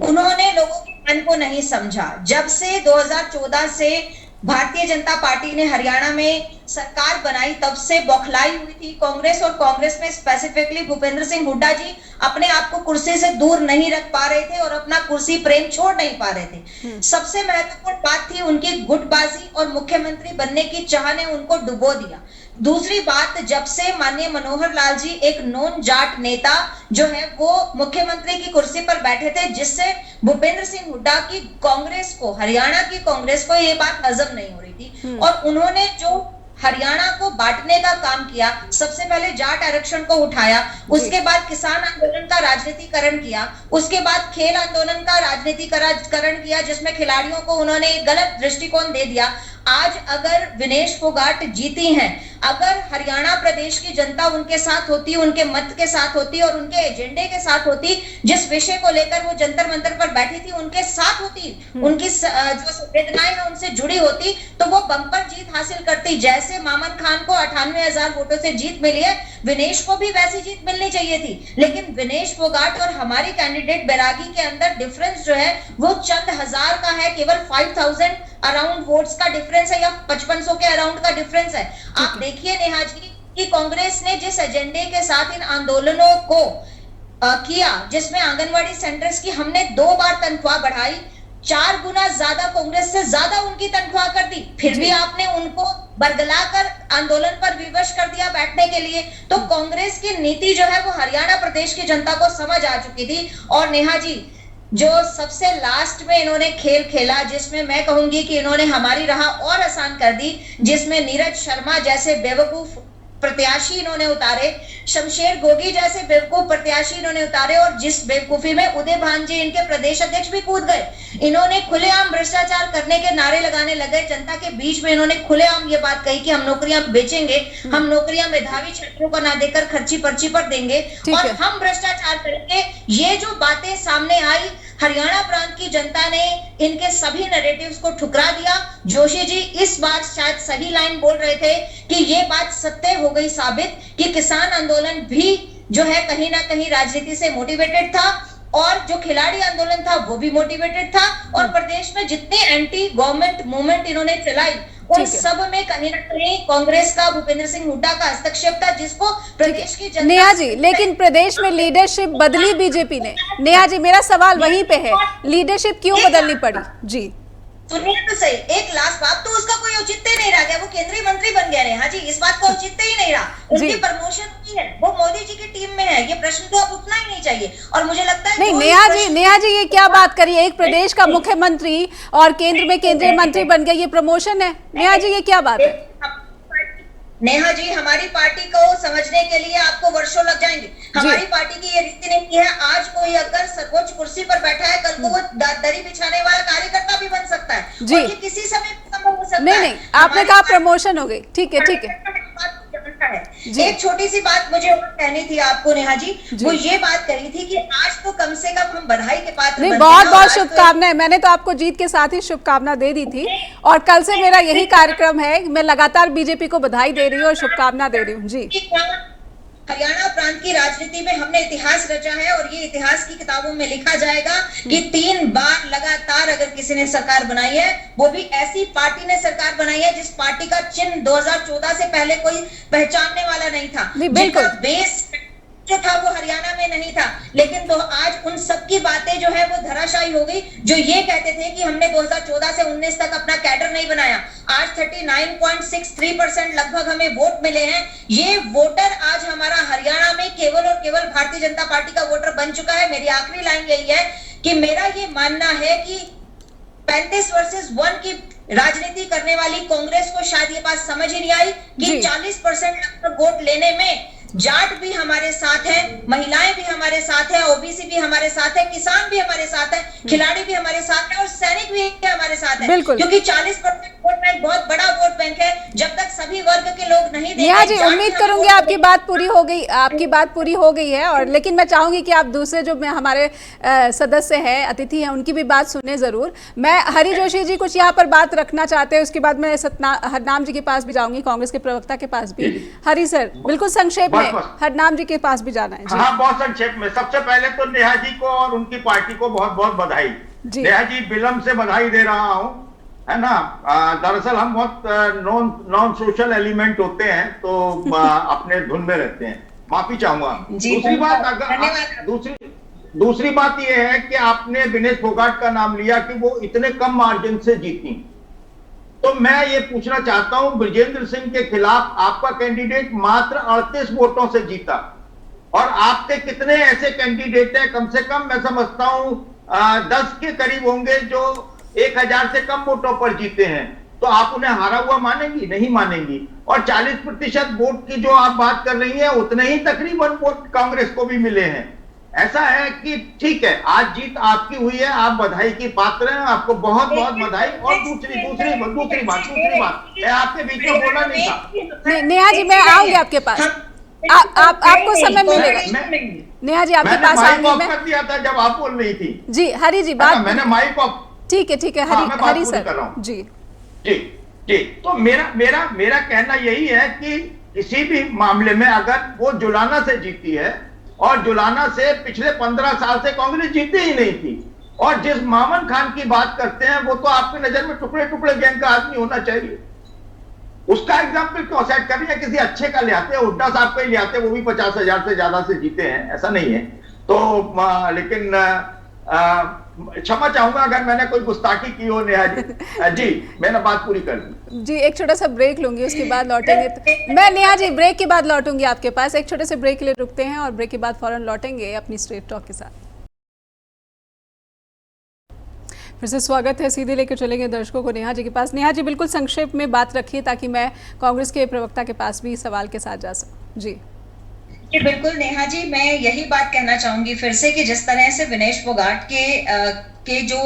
[SPEAKER 5] उन्होंने लोगों के मन को नहीं समझा। जब से 2014 से भारतीय जनता पार्टी ने हरियाणा में सरकार बनाई तब से बौखलाई हुई थी कांग्रेस, और कांग्रेस में स्पेसिफिकली भूपेंद्र सिंह हुड्डा जी अपने आप को कुर्सी से दूर नहीं रख पा रहे थे और अपना कुर्सी प्रेम छोड़ नहीं पा रहे थे। सबसे महत्वपूर्ण बात थी उनकी गुटबाजी और मुख्यमंत्री बनने की चाह ने उनको डुबो दिया। दूसरी बात, जब से माननीय मनोहर लाल जी एक नॉन जाट नेता जो है वो मुख्यमंत्री की कुर्सी पर बैठे थे, जिससे भूपेंद्र सिंह हुड्डा की कांग्रेस को, हरियाणा की कांग्रेस को ये बात हजम नहीं हो रही थी और उन्होंने जो हरियाणा को बांटने का काम किया, सबसे पहले जाट आरक्षण को उठाया, उसके बाद किसान आंदोलन का राजनीतिकरण किया, उसके बाद खेल आंदोलन का राजनीतिकरण किया जिसमें खिलाड़ियों को उन्होंने एक गलत दृष्टिकोण दे दिया। आज अगर विनेश फोगाट जीती हैं, अगर हरियाणा प्रदेश की जनता उनके साथ होती, उनके मत के साथ होती और उनके एजेंडे के साथ होती, जिस विषय को लेकर वो जंतर मंतर पर बैठी थी उनके साथ होती, उनकी जो संवेदनाएं हैं उनसे जुड़ी होती, तो वो बम्पर जीत हासिल करती। जैसे मामन खान को 98,000 वोटों से जीत मिली है, विनेश को भी वैसी जीत मिलनी चाहिए थी। लेकिन विनेश फोगाट और हमारी कैंडिडेट बैरागी के अंदर डिफरेंस जो है वो चंद हजार का है, केवल 5,000 अराउंड वोट्स का डिफरेंस है या 5500 के अराउंड का डिफरेंस है। आप देखिए नेहा जी कि कांग्रेस ने जिस एजेंडे के साथ इन आंदोलनों को किया, जिसमें आंगनवाड़ी सेंटर्स की हमने 2 बार तनख्वाह बढ़ाई, 4 गुना ज्यादा कांग्रेस से ज्यादा उनकी तनख्वाह कर दी, फिर भी आपने उनको बरगलाकर आंदोलन पर विवश कर दिया बैठने के लिए। तो कांग्रेस की नीति जो है वो हरियाणा प्रदेश की जनता को समझ आ चुकी थी। और नेहा जी, जो सबसे लास्ट में इन्होंने खेल खेला, जिसमें मैं कहूंगी कि इन्होंने हमारी राह और आसान कर दी, जिसमें नीरज शर्मा जैसे बेवकूफ प्रत्याशी इन्होंने उतारे, शमशेर गोगी जैसे बेवकूफ प्रत्याशी इन्होंने उतारे, और जिस बेवकूफी में उदय भानजी इनके प्रदेश अध्यक्ष भी कूद गए। इन्होंने खुलेआम भ्रष्टाचार करने के नारे लगाने लगे, जनता के बीच में इन्होंने खुलेआम ये बात कही कि हम नौकरियां बेचेंगे, हम नौकरियां मेधावी छात्रों को ना देकर खर्ची पर्ची पर देंगे और हम भ्रष्टाचार करेंगे। ये जो बातें सामने आई, हरियाणा प्रांत की जनता ने इनके सभी नैरेटिव्स को ठुकरा दिया। जोशी जी इस बार शायद सही लाइन बोल रहे थे कि ये बात सत्य हो गई साबित कि किसान आंदोलन भी जो है कहीं ना कहीं राजनीति से मोटिवेटेड था और जो खिलाड़ी आंदोलन था वो भी मोटिवेटेड था, और प्रदेश में जितनी एंटी गवर्नमेंट मूवमेंट इन्होंने चलाई उन सब में कहीं ना कहीं कांग्रेस का, भूपेंद्र सिंह हुड्डा का हस्तक्षेप था, जिसको प्रदेश की जनता।
[SPEAKER 1] नेहा जी, लेकिन प्रदेश में लीडरशिप बदली बीजेपी ने। नेहा जी, मेरा सवाल वहीं पे है, लीडरशिप क्यों बदलनी पड़ी? जी
[SPEAKER 5] सुनिए तो सही, एक लास्ट बात, तो उसका कोई औचित्य ही नहीं रह गया, वो केंद्रीय मंत्री बन गया। नेहा जी, इस बात का औचित्य ही नहीं रहा, उनकी प्रमोशन हुई है, वो मोदी जी की टीम में है, ये प्रश्न तो अब उठना ही नहीं चाहिए। और मुझे लगता है
[SPEAKER 1] नहीं, नेहा जी ये क्या बात करिए, एक प्रदेश का मुख्यमंत्री और केंद्र में केंद्रीय मंत्री बन गया, ये प्रमोशन है? नेहा जी ये क्या बात है?
[SPEAKER 5] नेहा जी, हमारी पार्टी को समझने के लिए आपको वर्षों लग जाएंगे। हमारी पार्टी की ये रीति नहीं है, आज कोई अगर सर्वोच्च कुर्सी पर बैठा है, कल को वो दरी बिछाने वाला कार्यकर्ता भी बन सकता है जी। और ये किसी समय संभव हो सकता है।
[SPEAKER 1] नहीं, आपने कहा प्रमोशन हो गई, ठीक है ठीक है।
[SPEAKER 5] एक छोटी सी बात मुझे और कहनी थी आपको नेहा जी, वो ये बात कही थी कि आज तो कम से कम हम बधाई के पात्र बनते हैं।
[SPEAKER 1] बहुत बहुत शुभकामनाएं, मैंने तो आपको जीत के साथ ही शुभकामना दे दी थी और कल से मेरा यही कार्यक्रम है, मैं लगातार बीजेपी को बधाई दे रही हूँ और शुभकामना दे रही हूँ जी।
[SPEAKER 5] हरियाणा प्रांत की राजनीति में हमने इतिहास रचा है और ये इतिहास की किताबों में लिखा जाएगा कि 3 बार लगातार अगर किसी ने सरकार बनाई है, वो भी ऐसी पार्टी ने सरकार बनाई है जिस पार्टी का चिन्ह 2014 से पहले कोई पहचानने वाला नहीं था,
[SPEAKER 1] बिल्कुल
[SPEAKER 5] बेस जो था वो हरियाणा में नहीं था, लेकिन तो आज उन सब की बातें जो है वो धराशायी हो गई। जो ये कहते थे कि हमने 2014 से 19 तक अपना कैडर नहीं बनाया, आज 39.63% लगभग हमें वोट मिले हैं। ये वोटर आज हमारा हरियाणा में केवल और केवल भारतीय जनता पार्टी का वोटर बन चुका है। मेरी आखिरी लाइन यही है कि मेरा ये मानना है कि 35 वर्सेस 1 की राजनीति करने वाली कांग्रेस को शायद ये बात समझ ही नहीं आई कि 40% वोट लेने में जाट भी हमारे साथ है, महिलाएं भी हमारे साथ है, ओबीसी भी हमारे साथ है, किसान भी हमारे साथ है, खिलाड़ी भी हमारे साथ है और सैनिक भी हमारे साथ है। क्योंकि 40% वोट बैंक बहुत बड़ा वोट बैंक है। जब तक सभी वर्ग के लोग नहीं देंगे,
[SPEAKER 1] नेहा जी उम्मीद करूंगी आपकी बात पूरी हो गई, आपकी बात पूरी हो गई है। और लेकिन मैं चाहूंगी कि आप दूसरे जो हमारे सदस्य हैं, अतिथि हैं, उनकी भी बात सुने जरूर। मैं हरि जोशी जी कुछ यहाँ पर बात रखना चाहते हैं, उसके बाद मैं हरनाम जी के पास भी जाऊंगी, कांग्रेस के प्रवक्ता के पास भी। हरि सर बिल्कुल संक्षेप में हरनाम जी के पास भी जाना है।
[SPEAKER 3] हाँ, बहुत संक्षेप में। सबसे पहले तो नेहा जी को और उनकी पार्टी को बहुत बहुत बधाई। नेहा जी विलंब से बधाई दे रहा हूँ, है ना। दरअसल हम बहुत नॉन सोशल एलिमेंट होते हैं, तो अपने धुन में रहते हैं, माफी चाहूंगा। दूसरी बात यह है कि आपने विनेश फोगाट का नाम लिया कि वो इतने कम मार्जिन से जीती। तो मैं ये पूछना चाहता हूं, बृजेंद्र सिंह के खिलाफ आपका कैंडिडेट मात्र 38 वोटों से जीता, और आपके कितने ऐसे कैंडिडेट हैं, कम से कम मैं समझता हूं 10 के करीब होंगे जो 1000 से कम वोटों पर जीते हैं। तो आप उन्हें हारा हुआ मानेंगी? नहीं मानेंगी। और 40% वोट की जो आप बात कर रही है, उतने ही तकरीबन वोट कांग्रेस को भी मिले हैं। ऐसा है कि ठीक है, आज जीत आपकी हुई है, आप बधाई की पात्र हैं, आपको बहुत बहुत बधाई। और दूसरी बात मैं आपके बीच में बोला नहीं था।
[SPEAKER 1] नेहा जी मैं आऊंगी आपके पास, आपको समय मिलेगा। नेहा जी आपके पास आऊंगी मैं।
[SPEAKER 3] कर दिया था जब आप बोल रही थी।
[SPEAKER 1] जी हरि जी बात
[SPEAKER 3] मैंने माइक ऑफ।
[SPEAKER 1] ठीक है हरि सर जी
[SPEAKER 3] जी। तो मेरा कहना यही है कि किसी भी मामले में अगर वो जुलाना से जीती है, और जुलाना से पिछले 15 साल से कांग्रेस जीती ही नहीं थी, और जिस मामन खान की बात करते हैं वो तो आपकी नजर में टुकड़े टुकड़े गैंग का आदमी होना चाहिए। उसका एग्जाम्पल क्यों सेट कर रही है? किसी अच्छे का ले आते हैं, हुड्डा साहब का ही ले आते हैं, वो भी 50,000 से ज्यादा से जीते हैं, ऐसा नहीं है। तो लेकिन क्षमा चाहूंगा अगर मैंने कोई गुस्ताखी की हो नेहा जी। जी मैंने बात पूरी कर दी।
[SPEAKER 1] जी एक छोटा सा ब्रेक लूंगी, उसके बाद लौटेंगे। तो मैं नेहा जी ब्रेक के बाद लौटूंगी आपके पास। एक छोटे से ब्रेक के लिए रुकते हैं और ब्रेक के बाद फौरन लौटेंगे अपनी स्ट्रेट टॉक के साथ। फिर से स्वागत है, सीधे लेकर चलेंगे दर्शकों को नेहा जी के पास। नेहा जी बिल्कुल संक्षेप में बात रखिए ताकि मैं कांग्रेस के प्रवक्ता के पास भी सवाल के साथ जा सकूं। जी
[SPEAKER 5] बिल्कुल नेहा जी, मैं यही बात कहना चाहूंगी फिर से कि जिस तरह से विनेश फोगाट के जो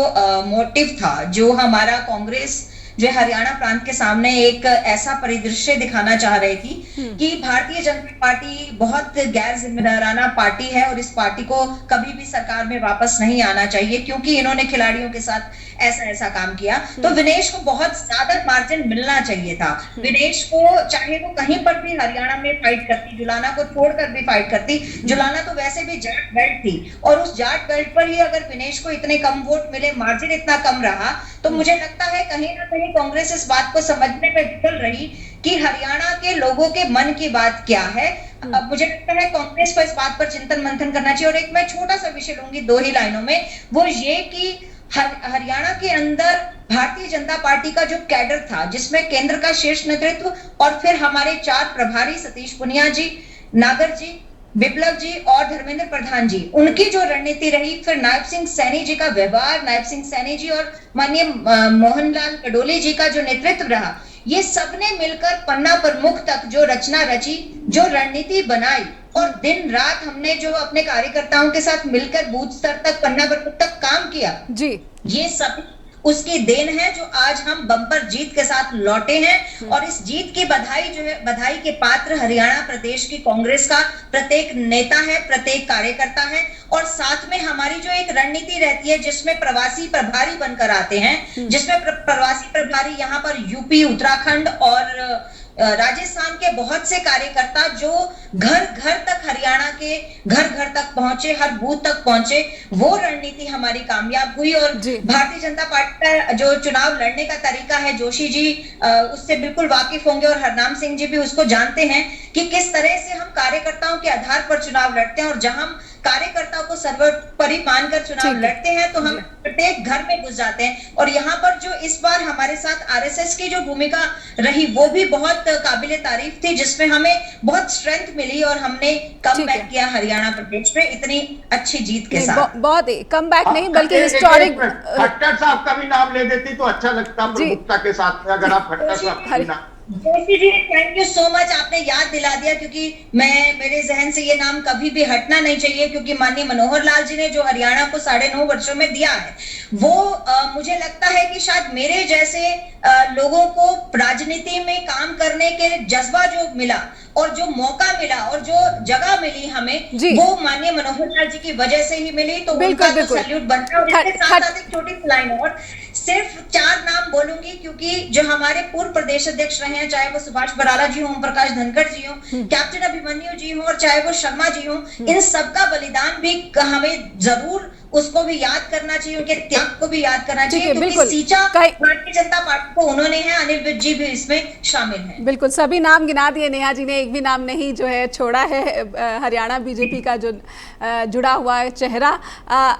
[SPEAKER 5] मोटिव था, जो हमारा कांग्रेस जो हरियाणा प्रांत के सामने एक ऐसा परिदृश्य दिखाना चाह रही थी कि भारतीय जनता पार्टी बहुत गैर जिम्मेदाराना पार्टी है और इस पार्टी को कभी भी सरकार में वापस नहीं आना चाहिए क्योंकि इन्होंने खिलाड़ियों के साथ ऐसा काम किया। तो विनेश को बहुत ज्यादा मार्जिन मिलना चाहिए था। विनेश को चाहे वो कहीं पर भी हरियाणा में फाइट करती, जुलाना को छोड़कर भी फाइट करती, जुलाना तो वैसे भी जाट बेल्ट थी, और उस जाट बेल्ट पर ही अगर विनेश को इतने कम वोट मिले, मार्जिन इतना कम रहा, तो मुझे लगता है कहीं ना कहीं कांग्रेस इस बात को समझने में विफल रही कि हरियाणा के लोगों के मन की बात क्या है। अब मुझे लगता है कांग्रेस को इस बात पर चिंतन मंथन करना चाहिए। और एक मैं छोटा सा विषय लूंगी 2 ही लाइनों में, वो ये कि हरियाणा के अंदर भारतीय जनता पार्टी का जो कैडर था, जिसमें केंद्र का शीर्ष नेतृत्व और फिर हमारे 4 प्रभारी सतीश पुनिया जी, नागर जी, विप्लव जी और धर्मेंद्र प्रधान जी, उनकी जो रणनीति रही, फिर नायब सिंह सैनी जी का व्यवहार, नायब सिंह सैनी जी और माननीय मोहनलाल कडोले जी का जो नेतृत्व रहा, ये सबने मिलकर पन्ना प्रमुख तक जो रचना रची, जो रणनीति बनाई, और दिन रात हमने जो अपने कार्यकर्ताओं के साथ मिलकर बूथ स्तर तक, पन्ना प्रमुख तक काम किया जी, ये सब उसकी देन है जो आज हम बम्पर जीत के साथ लौटे हैं। और इस जीत की बधाई जो है, बधाई के पात्र हरियाणा प्रदेश की कांग्रेस का प्रत्येक नेता है, प्रत्येक कार्यकर्ता है, और साथ में हमारी जो एक रणनीति रहती है जिसमें प्रवासी प्रभारी बनकर आते हैं, जिसमें प्रवासी प्रभारी यहाँ पर यूपी, उत्तराखंड और राजस्थान के बहुत से कार्यकर्ता जो घर घर तक, हरियाणा के घर घर तक पहुंचे, हर बूथ तक पहुंचे, वो रणनीति हमारी कामयाब हुई। और भारतीय जनता पार्टी का जो चुनाव लड़ने का तरीका है, जोशी जी उससे बिल्कुल वाकिफ होंगे और हरनाम सिंह जी भी उसको जानते हैं कि किस तरह से हम कार्यकर्ताओं के आधार पर चुनाव लड़ते हैं, और जहां हम कार्यकर्ताओं को सर्वोपरि मानकर चुनाव लड़ते हैं तो हम प्रत्येक घर में घुस जाते हैं। और यहाँ पर जो इस बार हमारे साथ आरएसएस की जो भूमिका रही वो भी बहुत काबिले तारीफ थी, जिसमें हमें बहुत स्ट्रेंथ मिली और हमने कम बैक किया हरियाणा प्रदेश में इतनी अच्छी जीत के साथ।
[SPEAKER 1] बहुत ही कम बैक नहीं बल्कि हिस्टोरिक।
[SPEAKER 3] खट्टर साहब का भी नाम ले देती तो अच्छा लगता प्रमुखता के साथ में, अगर आप खट्टर साहब का भी नाम।
[SPEAKER 5] Joshi ji thank you so much, आपने याद दिला दिया, क्योंकि मेरे जहन से ये नाम कभी भी हटना नहीं चाहिए, क्योंकि माननीय मनोहर लाल जी ने जो हरियाणा को 9.5 वर्षों में दिया है वो मुझे लगता है कि शायद मेरे जैसे लोगों को राजनीति में काम करने के जज्बा जो मिला और जो मौका मिला और जो जगह मिली हमें, वो माननीय मनोहर लाल जी की वजह से ही मिली। तो उनका तो सैल्यूट बनता है। और इसके साथ साथ एक छोटी लाइन और, सिर्फ 4 नाम बोलूंगी, क्योंकि जो हमारे पूर्व प्रदेश अध्यक्ष रहे हैं, चाहे वो सुभाष बराला जी हो, ओम प्रकाश धनखड़ जी हो, कैप्टन अभिमन्यु जी हो, और चाहे वो शर्मा जी हो, इन सबका बलिदान भी हमें जरूर उसको भी याद करना चाहिए, उनके त्याग को भी याद करना चाहिए, क्योंकि सींचा भारतीय जनता पार्टी को उन्होंने है। अनिल विज जी भी इसमें शामिल हैं।
[SPEAKER 1] बिल्कुल, सभी नाम गिना दिए नेहा जी ने, एक भी नाम नहीं जो है छोड़ा है हरियाणा बीजेपी का जो जुड़ा हुआ चेहरा।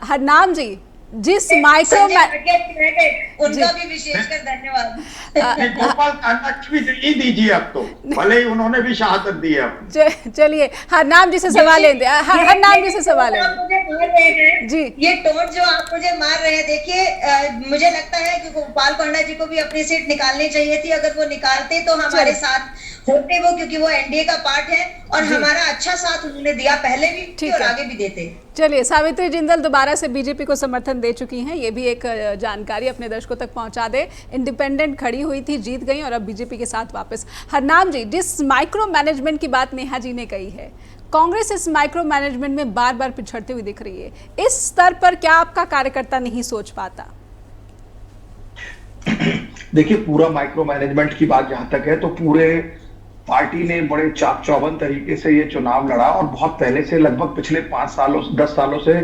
[SPEAKER 1] हरनाम जी, जिस माइक्रो
[SPEAKER 5] उनका भी विशेषकर धन्यवाद।
[SPEAKER 3] गोपाल कांडा की भी दीजिए अब तो, भले ही उन्होंने भी शहादत दी है।
[SPEAKER 1] चलिए हरनाम जी से सवाल लेंगे, हरनाम जी से सवाल है
[SPEAKER 5] जी। ये टोन जो आप मुझे मार रहे हैं, देखिए मुझे लगता है कि गोपाल कांडा जी को भी अपनी सीट निकालनी चाहिए थी। अगर वो निकालते तो हमारे साथ होते वो, क्योंकि वो एनडीए का पार्ट है और हमारा अच्छा साथ उन्होंने दिया पहले भी और आगे भी देते।
[SPEAKER 1] चलिए, सावित्री जिंदल दोबारा से बीजेपी को समर्थन दे चुकी हैं, ये भी एक जानकारी अपने दर्शकों तक पहुंचा दे। इंडिपेंडेंट खड़ी हुई थी, जीत गई और अब बीजेपी के साथ वापस। हरनाम जी, जिस माइक्रो मैनेजमेंट की बात नेहा जी ने कही है, कांग्रेस इस माइक्रो मैनेजमेंट में बार बार पिछड़ती हुई दिख रही है। इस स्तर पर क्या आपका कार्यकर्ता नहीं सोच पाता?
[SPEAKER 2] देखिए, पूरा माइक्रो मैनेजमेंट की बात जहां तक है तो पूरे पार्टी ने बड़े चाक चौबंद तरीके से ये चुनाव लड़ा और बहुत पहले से, लगभग पिछले 10 सालों से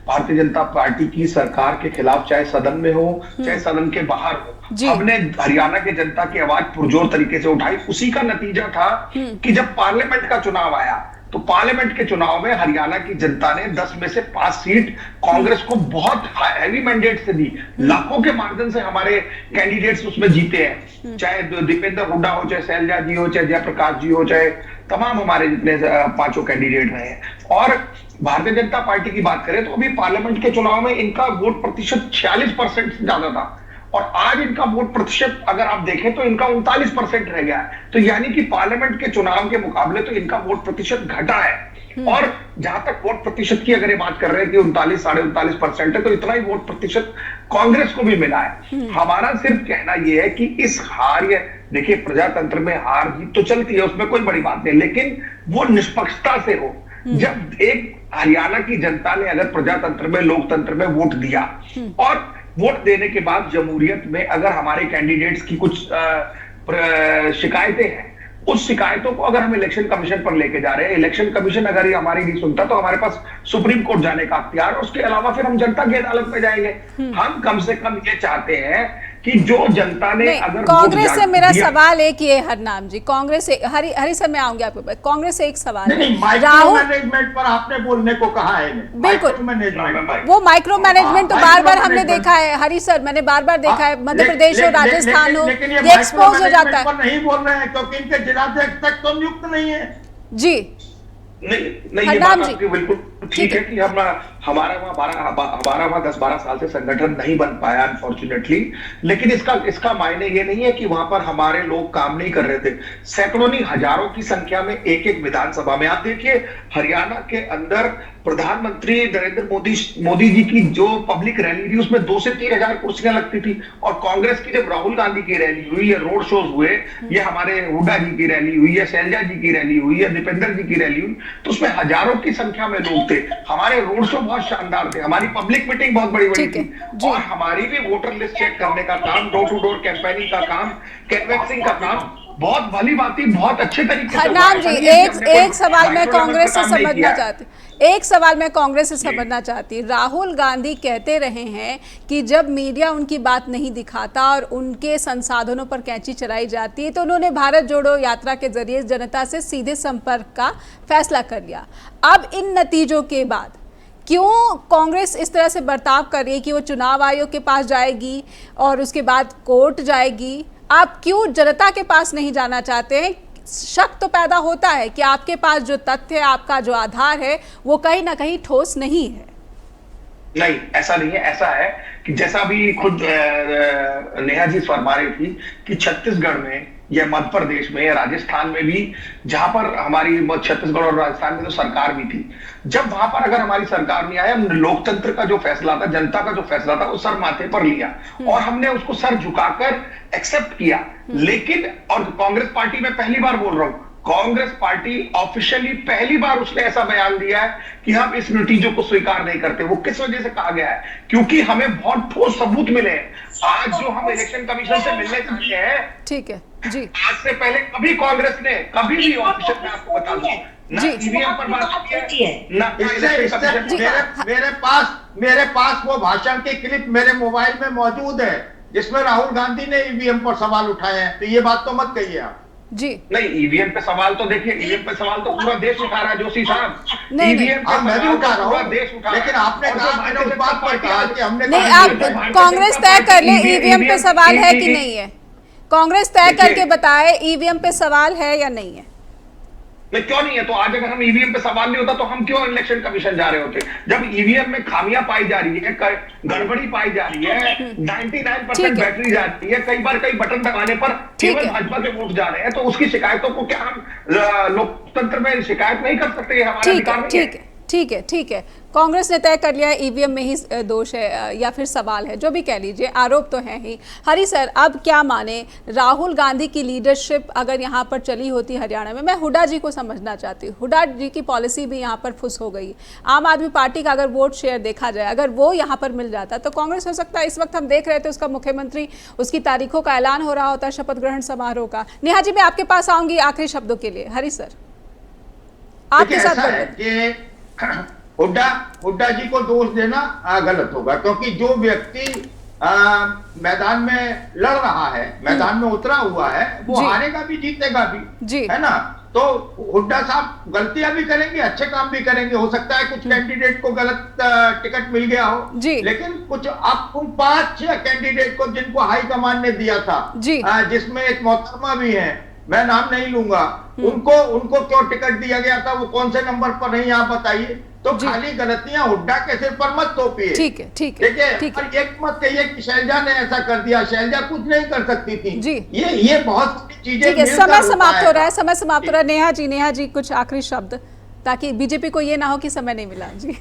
[SPEAKER 2] भारतीय जनता पार्टी की सरकार के खिलाफ, चाहे सदन में हो चाहे सदन के बाहर हो, हमने हरियाणा की जनता की आवाज पुरजोर तरीके से उठाई। उसी का नतीजा था कि जब पार्लियामेंट का चुनाव आया तो पार्लियामेंट के चुनाव में हरियाणा की जनता ने 10 में से 5 सीट कांग्रेस को बहुत हैवी मैंडेट से दी। लाखों के मार्जिन से हमारे कैंडिडेट्स उसमें जीते हैं, चाहे दीपेंद्र हुड्डा हो, चाहे शैलजा जी हो, चाहे जयप्रकाश जी हो, चाहे तमाम हमारे जितने 5 कैंडिडेट रहे हैं। और भारतीय जनता पार्टी की बात करें तो अभी पार्लियामेंट के चुनाव में इनका वोट प्रतिशत 46% से ज्यादा था और आज इनका वोट प्रतिशत अगर आप देखें तो इनका 39% रह गया है। तो यानी कि पार्लियामेंट के चुनाव के मुकाबले तो इनका वोट प्रतिशत घटा है। और जहां तक वोट प्रतिशत की अगर ये बात कर रहे हैं कि 39 साढ़े 39% है, तो इतना ही वोट प्रतिशत कांग्रेस को भी मिला है। हमारा सिर्फ कहना यह है कि इस हार, देखिए प्रजातंत्र में हार जीत तो चलती है, उसमें कोई बड़ी बात नहीं, लेकिन वो निष्पक्षता से हो। जब एक हरियाणा की जनता ने अगर प्रजातंत्र में, लोकतंत्र में वोट दिया और वोट देने के बाद जमहूरियत में अगर हमारे कैंडिडेट्स की कुछ शिकायतें हैं, उस शिकायतों को अगर हम इलेक्शन कमीशन पर लेके जा रहे हैं, इलेक्शन कमीशन अगर ये हमारी नहीं सुनता तो हमारे पास सुप्रीम कोर्ट जाने का अख्तियार, उसके अलावा फिर हम जनता की अदालत में जाएंगे। हम कम से कम ये चाहते हैं कि जो जनता ने अगर
[SPEAKER 1] कांग्रेस से मेरा सवाल एक ही है हरनाम जी, कांग्रेस से हरी सर मैं आऊंगी आपके पास। कांग्रेस से एक सवाल है,
[SPEAKER 3] राहुल मैनेजमेंट पर आपने बोलने को कहा है।
[SPEAKER 1] बिल्कुल, वो माइक्रो मैनेजमेंट तो बार बार हमने देखा है हरी सर, मैंने बार बार देखा है, मध्य प्रदेश हो, राजस्थान हो, ये एक्सपोज हो जाता है।
[SPEAKER 3] नहीं बोल रहे हैं क्योंकि इनके जिलाध्यक्ष तक तो नियुक्त नहीं है
[SPEAKER 2] जी। नहीं, ये बात आपकी बिल्कुल ठीक है कि हमारा वहां 10-12 साल से संगठन नहीं बन पाया अनफॉर्चुनेटली, लेकिन इसका मायने ये नहीं है कि वहां पर हमारे लोग काम नहीं कर रहे थे। सैकड़ों नहीं, हजारों की संख्या में एक विधानसभा में, आप देखिए हरियाणा के अंदर प्रधानमंत्री नरेंद्र मोदी जी की जो पब्लिक रैली थी उसमें 2 से 3 हजार कुर्सियां लगती थी। और कांग्रेस की जब राहुल गांधी की रैली हुई या रोड शोज हुए, ये हमारे हुड्डा जी की रैली हुई या शैलजा जी की रैली हुई या दीपेंद्र जी की रैली हुई, तो उसमें हजारों की संख्या में लोग थे। हमारे रोड शो बहुत शानदार थे, हमारी पब्लिक मीटिंग बहुत बड़ी थी और हमारी भी वोटर लिस्ट चेक करने का काम, डोर टू डोर कैंपेनिंग का काम, कैनवैक्सिंग का काम बहुत भली भांति बहुत अच्छे तरीके से
[SPEAKER 1] हरनाम जी, एक सवाल मैं कांग्रेस से समझना चाहती राहुल गांधी कहते रहे हैं कि जब मीडिया उनकी बात नहीं दिखाता और उनके संसाधनों पर कैंची चलाई जाती है तो उन्होंने भारत जोड़ो यात्रा के जरिए जनता से सीधे संपर्क का फैसला कर लिया। अब इन नतीजों के बाद क्यों कांग्रेस इस तरह से बर्ताव कर रही है कि वो चुनाव आयोग के पास जाएगी और उसके बाद कोर्ट जाएगी? आप क्यों जनता के पास नहीं जाना चाहते हैं? शक तो पैदा होता है कि आपके पास जो तथ्य है, आपका जो आधार है, वो कहीं ना कहीं ठोस नहीं है।
[SPEAKER 2] नहीं, ऐसा नहीं है। ऐसा है कि जैसा भी खुद नेहा जी फरमा रही थी कि छत्तीसगढ़ में या मध्य प्रदेश में या राजस्थान में भी, जहां पर हमारी छत्तीसगढ़ और राजस्थान में तो सरकार भी थी, जब वहां पर अगर हमारी सरकार नहीं आया, लोकतंत्र का जो फैसला था, जनता का जो फैसला था, वो सर माथे पर लिया और हमने उसको सर झुकाकर एक्सेप्ट किया। लेकिन और कांग्रेस पार्टी में पहली बार बोल रहा हूं, कांग्रेस पार्टी ऑफिशियली पहली बार उसने ऐसा बयान दिया है कि हम इस नतीजों को स्वीकार नहीं करते। वो किस वजह से कहा गया है? क्योंकि हमें बहुत ठोस सबूत मिले हैं। आज जो हम इलेक्शन कमीशन से मिलने चाहते हैं,
[SPEAKER 1] ठीक है जी,
[SPEAKER 2] आज से पहले कभी कांग्रेस ने कभी भी ऑफिशियल में आपको बता दूं ना ईवीएम पर बात की है ना
[SPEAKER 3] मेरे पास वो भाषण की क्लिप मेरे मोबाइल में मौजूद है जिसमें राहुल गांधी ने ईवीएम पर सवाल उठाए हैं। तो ये बात तो मत कहिए आप
[SPEAKER 1] जी।
[SPEAKER 2] नहीं, ईवीएम पे सवाल तो देखिए, ईवीएम पे सवाल तो पूरा देश उठा रहा है जोशी साहब।
[SPEAKER 3] ईवीएम पे मैं भी उठा रहा हूँ, लेकिन आपने कहा मैंने उस बात पर कहा कि हमने
[SPEAKER 1] नहीं, आप कांग्रेस तय कर ले ईवीएम पे सवाल है कि नहीं है। कांग्रेस तय करके बताए ईवीएम पे सवाल है या नहीं है।
[SPEAKER 2] नहीं, क्यों नहीं है? तो आज अगर हम ईवीएम पे सवाल नहीं होता तो हम क्यों इलेक्शन कमीशन जा रहे होते? जब ईवीएम में खामियां पाई जा रही है, गड़बड़ी पाई जा रही है, 99% बैटरी जा रही है, कई बार कई बटन दबाने पर केवल भाजपा के वोट जा रहे हैं, तो उसकी शिकायतों को क्या हम लोकतंत्र में शिकायत नहीं कर सकते? हमारा अधिकार नहीं है।
[SPEAKER 1] ठीक है। कांग्रेस ने तय कर लिया है ईवीएम में ही दोष है या फिर सवाल है, जो भी कह लीजिए, आरोप तो है ही। हरी सर, अब क्या माने, राहुल गांधी की लीडरशिप अगर यहाँ पर चली होती हरियाणा में, मैं हुड्डा जी को समझना चाहती हूँ, हुड्डा जी की पॉलिसी भी यहाँ पर फुस हो गई। आम आदमी पार्टी का अगर वोट शेयर देखा जाए, अगर वो यहाँ पर मिल जाता तो कांग्रेस हो सकता है, इस वक्त हम देख रहे थे उसका मुख्यमंत्री, उसकी तारीखों का ऐलान हो रहा होता शपथ ग्रहण समारोह का। नेहा जी, मैं आपके पास आऊंगी आखिरी शब्दों के लिए। हरी सर, आपके साथ
[SPEAKER 3] हुड्डा जी को दोष देना गलत होगा, क्योंकि जो व्यक्ति मैदान में लड़ रहा है, मैदान में उतरा हुआ है, वो हारेगा भी जीतेगा भी, है ना। तो हुड्डा साहब गलतियां भी करेंगे, अच्छे काम भी करेंगे। हो सकता है कुछ कैंडिडेट को गलत टिकट मिल गया हो, लेकिन कुछ आप 5-6 कैंडिडेट को जिनको हाईकमान ने दिया था, जिसमें एक मोहतरमा भी है, मैं नाम नहीं लूंगा, उनको क्यों टिकट दिया गया था, वो कौन से नंबर पर नहीं, आप बताइए। तो खाली गलतियां हुड्डा के सिर पर मत थोपिए।
[SPEAKER 1] ठीक है।
[SPEAKER 3] और एक मत कहिए कि शैलजा ने ऐसा कर दिया, शैलजा कुछ नहीं कर सकती थी। ये बहुत चीजें।
[SPEAKER 1] समय समाप्त हो रहा है। नेहा जी कुछ आखिरी शब्द, ताकि बीजेपी को ये ना हो कि समय नहीं मिला। जी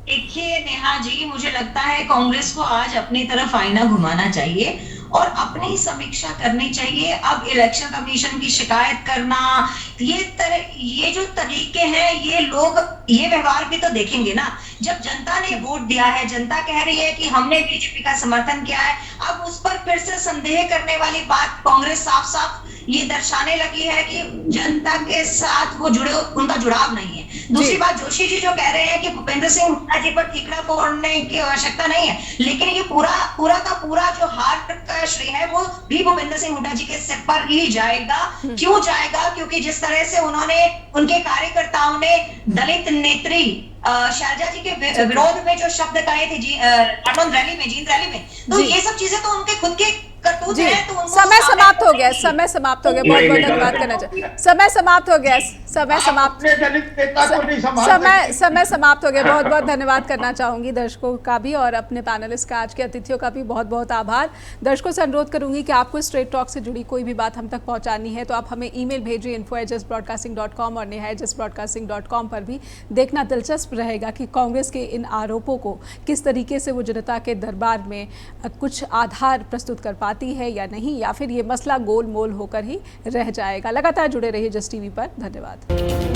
[SPEAKER 4] देखिए नेहा जी, मुझे लगता है कांग्रेस को आज अपनी तरफ आईना घुमाना चाहिए और अपनी समीक्षा करनी चाहिए। अब इलेक्शन कमीशन की शिकायत करना, ये जो तरीके हैं, ये लोग ये व्यवहार भी तो देखेंगे ना। जब जनता ने वोट दिया है, जनता कह रही है कि हमने बीजेपी का समर्थन किया है, अब उस पर फिर से संदेह करने वाली बात कांग्रेस साफ साफ ये दर्शाने लगी है कि जनता के साथ वो उनका जुड़ाव नहीं है। दूसरी बात, जोशी जी जो कह रहे हैं कि भूपेंद्र सिंह हुड्डा जी पर ठीकरा फोड़ने की आवश्यकता नहीं है, लेकिन ये पूरा का पूरा जो हार का श्रेय है वो भी भूपेंद्र सिंह हुड्डा जी के सिर पर ही जाएगा। क्यों जाएगा? क्योंकि जिस तरह से उनके कार्यकर्ताओं ने दलित नेत्री शैलजा जी के विरोध में जो शब्द कहे थे जींद रैली में, तो ये सब चीजें तो उनके खुद के करतूत है। तो
[SPEAKER 1] समय समाप्त हो गया। बहुत बहुत धन्यवाद करना चाहिए। समय समाप्त हो गया। बहुत बहुत धन्यवाद करना चाहूंगी दर्शकों का भी और अपने पैनलिस्ट का, आज के अतिथियों का भी बहुत बहुत आभार। दर्शकों से अनुरोध करूंगी कि आपको स्ट्रेट टॉक से जुड़ी कोई भी बात हम तक पहुंचानी है तो आप हमें ईमेल भेजिए info@justbroadcasting.com और neha@justbroadcasting.com पर भी देखना दिलचस्प रहेगा कि कांग्रेस के इन आरोपों को किस तरीके से वो जनता के दरबार में कुछ आधार प्रस्तुत कर पाती है या नहीं, या फिर ये मसला गोल मोल होकर ही रह जाएगा। लगातार जुड़े रहिए जस्ट टीवी पर। धन्यवाद।